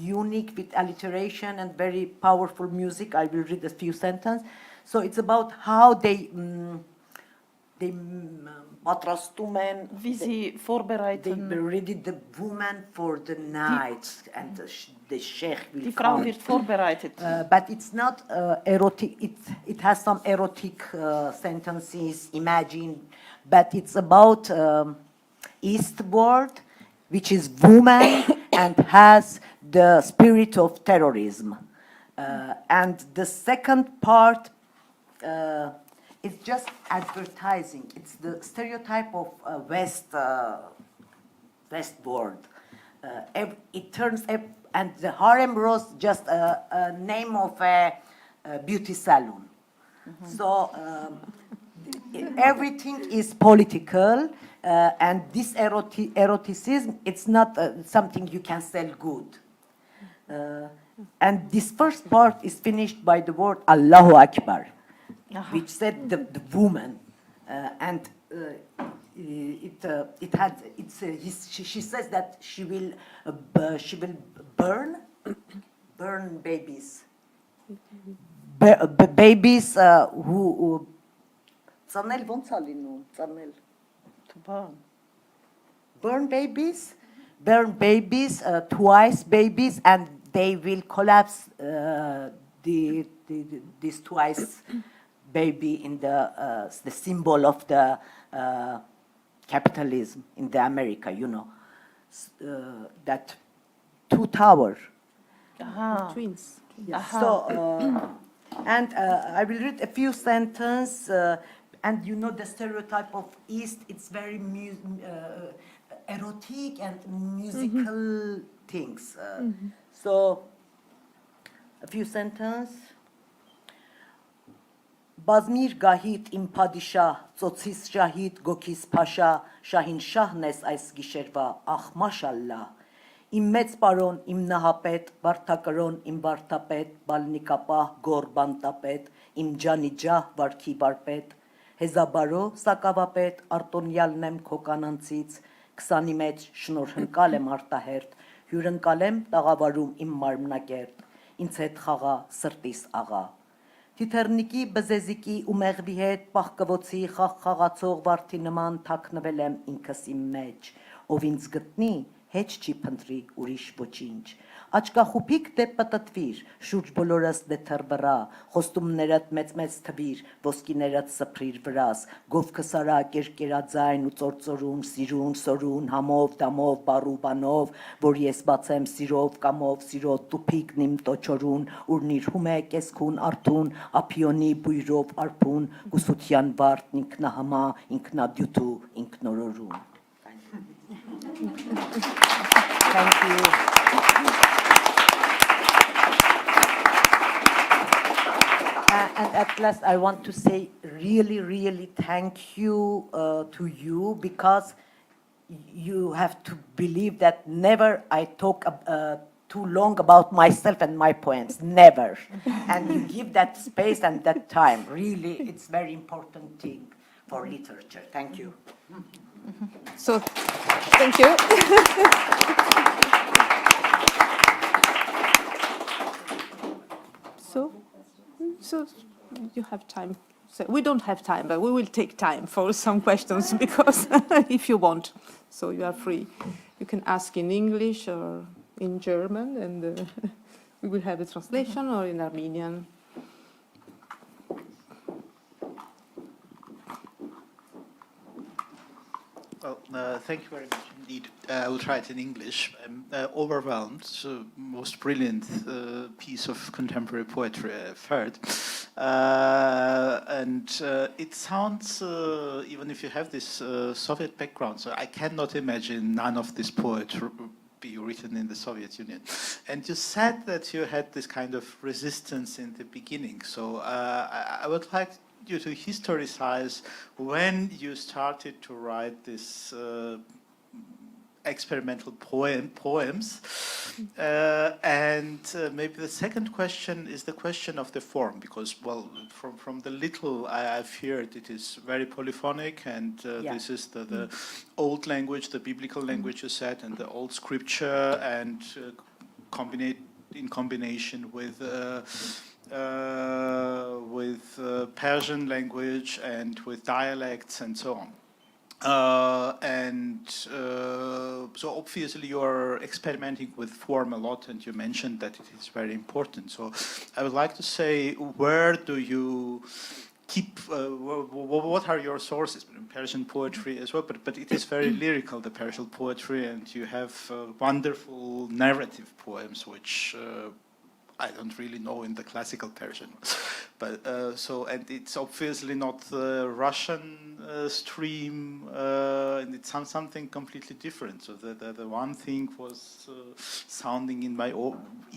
unique with alliteration and very powerful music. I will read a few sentences. So it's about how they they պատրաստում են, Wie sie they vorbereiten. ready the woman for the night, and the sheikh will Die Frau come. wird vorbereitet. But it's not erotic. It has some erotic sentences, imagine, but it's about eastward, which is woman and has the spirit of terrorism. And the second part is just advertising. It's the stereotype of West world. It turns and the harem was just a name of a beauty salon. So everything is political, and this eroticism, it's not something you can sell good. And this first part is finished by the word Allahu Akbar, which said the woman, and she says that she will burn babies, babies who ծանել ոնց է լինում ծանել To burn. burn babies twice babies, and they will collapse this twice baby in the symbol of the capitalism in the America, you know, that two tower. Aha. Twins. So, and I will read a few sentences, and you know the stereotype of East, it's very erotic and musical things. So, a few sentences. Բազմիր գահիտ իմ падիշահ, ծոցիս շահիդ գոքիս փաշա, շահին շահն ես այս գիշերվա, ախ մաշալլահ։ Իմ մեծ պարոն, իմ նահապետ, վարդակրոն, իմ վարդապետ, բալնիկապահ, գոր բանտապետ, իմ ջանի ջահ, վարքի վարպետ, հեզաբարո, սակավապետ, արտոնյալն եմ քո կանանցից, 20-ի մեջ շնոր հնկալ եմ արտահերտ, հյուրընկալ եմ տաղավարում իմ մարմնակերտ, ինձ հետ խաղա սրտիս աղա։ Թիթեռնիկի, բզեզիկի ու մեղվի հետ պահկվոցի խաղացող վարդի նման թաքնվել եմ ինքս իմ մեջ, ով ինձ գտնի, հետ չի փնտրի ուրիշ ոչինչ։ Աչկախուփիկ դե պտտվիր, շուրջ բոլորս դե թրբռա, խոստումներդ մեծ թվիր, ոսկիներդ սփրիր վրաս, գովքս արա կերկերաձայն ու ծործորուն, սիրուն, սորուն, համով, դամով, բարու բանով, որ ես բացեմ սիրով, կամով, սիրո տուփիկն իմ տոչորուն, ուրնիր հումե կեսքուն արթուն, ափիոնի բույրով արփուն, գուսության վարդն ինքնահամա, ինքնադյութու, ինքնորորուն։ Thank you. And at last, I want to say really thank you to you, because you have to believe that never I talk too long about myself and my poems, never. And you give that space and that time. Really, it's very important thing for literature. Thank you. So, thank you. So you have time. So we don't have time, but we will take time for some questions, because if you want, so you are free. You can ask in English or in German, and we will have a translation, or in Armenian. Well, thank you very much indeed. I will try it in English. I'm overwhelmed. So most brilliant piece of contemporary poetry I've heard. And it sounds, even if you have this Soviet background, so I cannot imagine none of this poetry be written in the Soviet Union. And you said that you had this kind of resistance in the beginning. So I would like you to historicize when you started to write this experimental poems. And maybe the second question is the question of the form, because, well, from the little I've heard, it is very polyphonic, and this is the old language, the biblical language you said, and the old scripture, and in combination with with Persian language and with dialects and so on. So obviously you're experimenting with form a lot, and you mentioned that it is very important. So I would like to say, where do you keep, what are your sources? Persian poetry as well, but it is very lyrical, the Persian poetry, and you have wonderful narrative poems, which I don't really know in the classical Persian, but and it's obviously not the Russian stream, and it's something completely different. So the one thing was sounding in my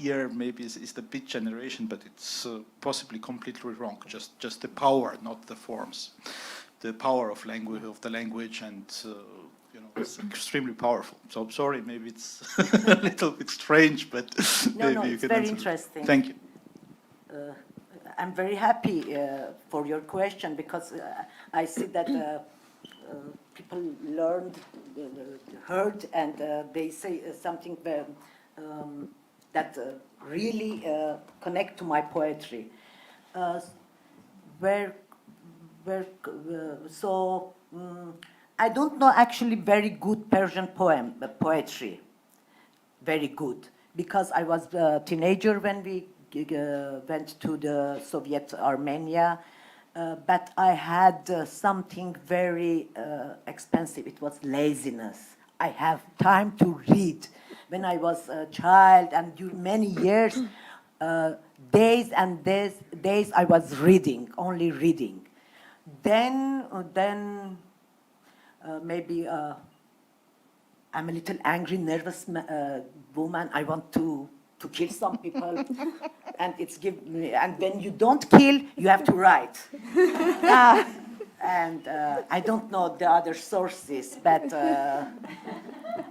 ear maybe is the beat generation, but it's possibly completely wrong. Just the power, not the forms, the power of the language, and it's extremely powerful. So I'm sorry, maybe it's a little bit strange, but maybe you it's can very answer. interesting. Thank you. I'm very happy for your question, because I see that people heard, and they say something that really connect to my poetry. I don't know actually very good Persian poetry, very good, because I was a teenager when we went to the Soviet Armenia, but I had something very expensive. It was laziness. I have time to read. When I was a child and during many years, days and days I was reading, only reading. Then maybe I'm a little angry, nervous woman. I want to kill some people, and and when you don't kill, you have to write. And I don't know the other sources, but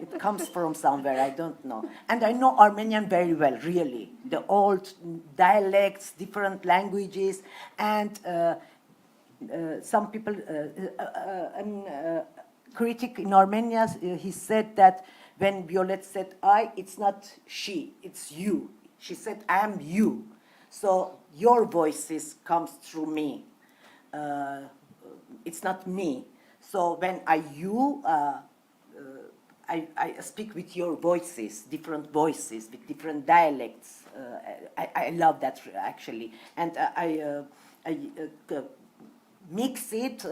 it comes from somewhere. I don't know. And I know Armenian very well, really. The old dialects, different languages, and some people, a critic in Armenia, he said that when Violet said I, it's not she, it's you. She said, I am you. So your voices comes through me. It's not me. So when I speak with your voices, different voices, with different dialects. I love that, actually. And I mix it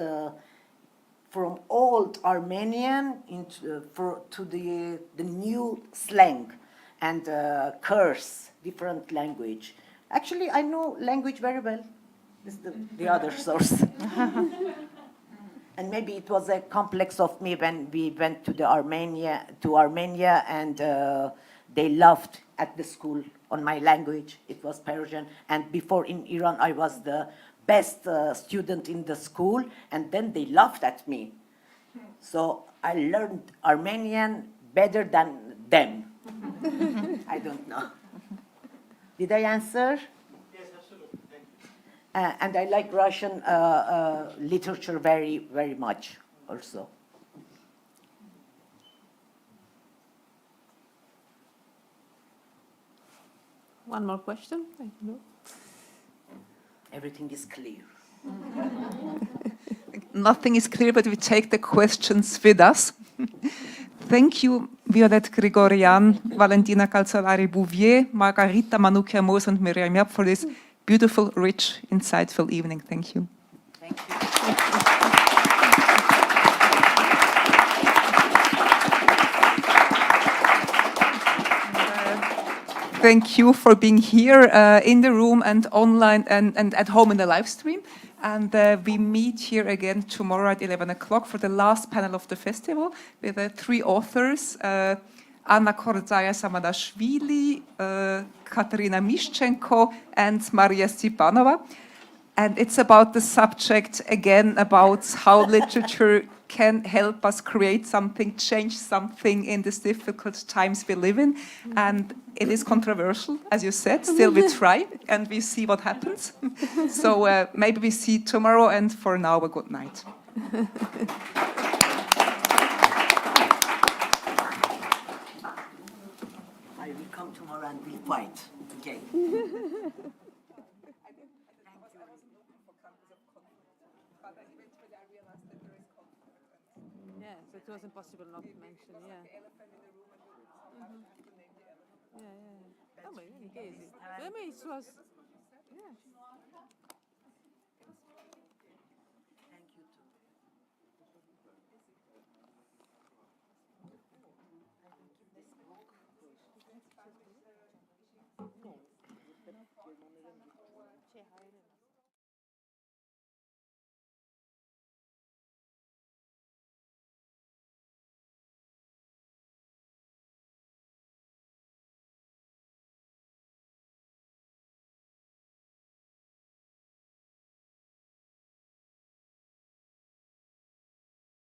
from old Armenian to the new slang and curse, different language. Actually, I know language very well. This is the other source. And maybe it was a complex of me when we went to Armenia, and they laughed at the school on my language. It was Persian. And before in Iran, I was the best student in the school, and then they laughed at me. So I learned Armenian better than them. I don't know. Did I answer? Yes, absolutely. Thank you. And I like Russian literature very, very much also. One more question? I don't know. Everything is clear. Nothing is clear, but we take the questions with us. Thank you, Violet Grigoryan, Valentina Calzolari Bouvier, Margarita Manoukian-Moos, and Miriam Japp for this beautiful, rich, insightful evening. Thank you. Thank you. Thank you for being here in the room and online and at home in the live stream. And we meet here again tomorrow at 11 o'clock for the last panel of the festival with 3 authors, Anna Korzaya-Samadashvili, Katerina Mishchenko, and Maria Stipanova. And it's about the subject, again, about how literature can help us create something, change something in these difficult times we live in. And it is controversial, as you said. Still we try, and we see what happens. So maybe we see tomorrow, and for now, a good night. I will come tomorrow and we'll fight again. so it was impossible not to mention, yeah. The elephant in the room and we have to name the elephant. Yeah. Oh, but in any case, I mean, it was, yeah. Thank you too. No,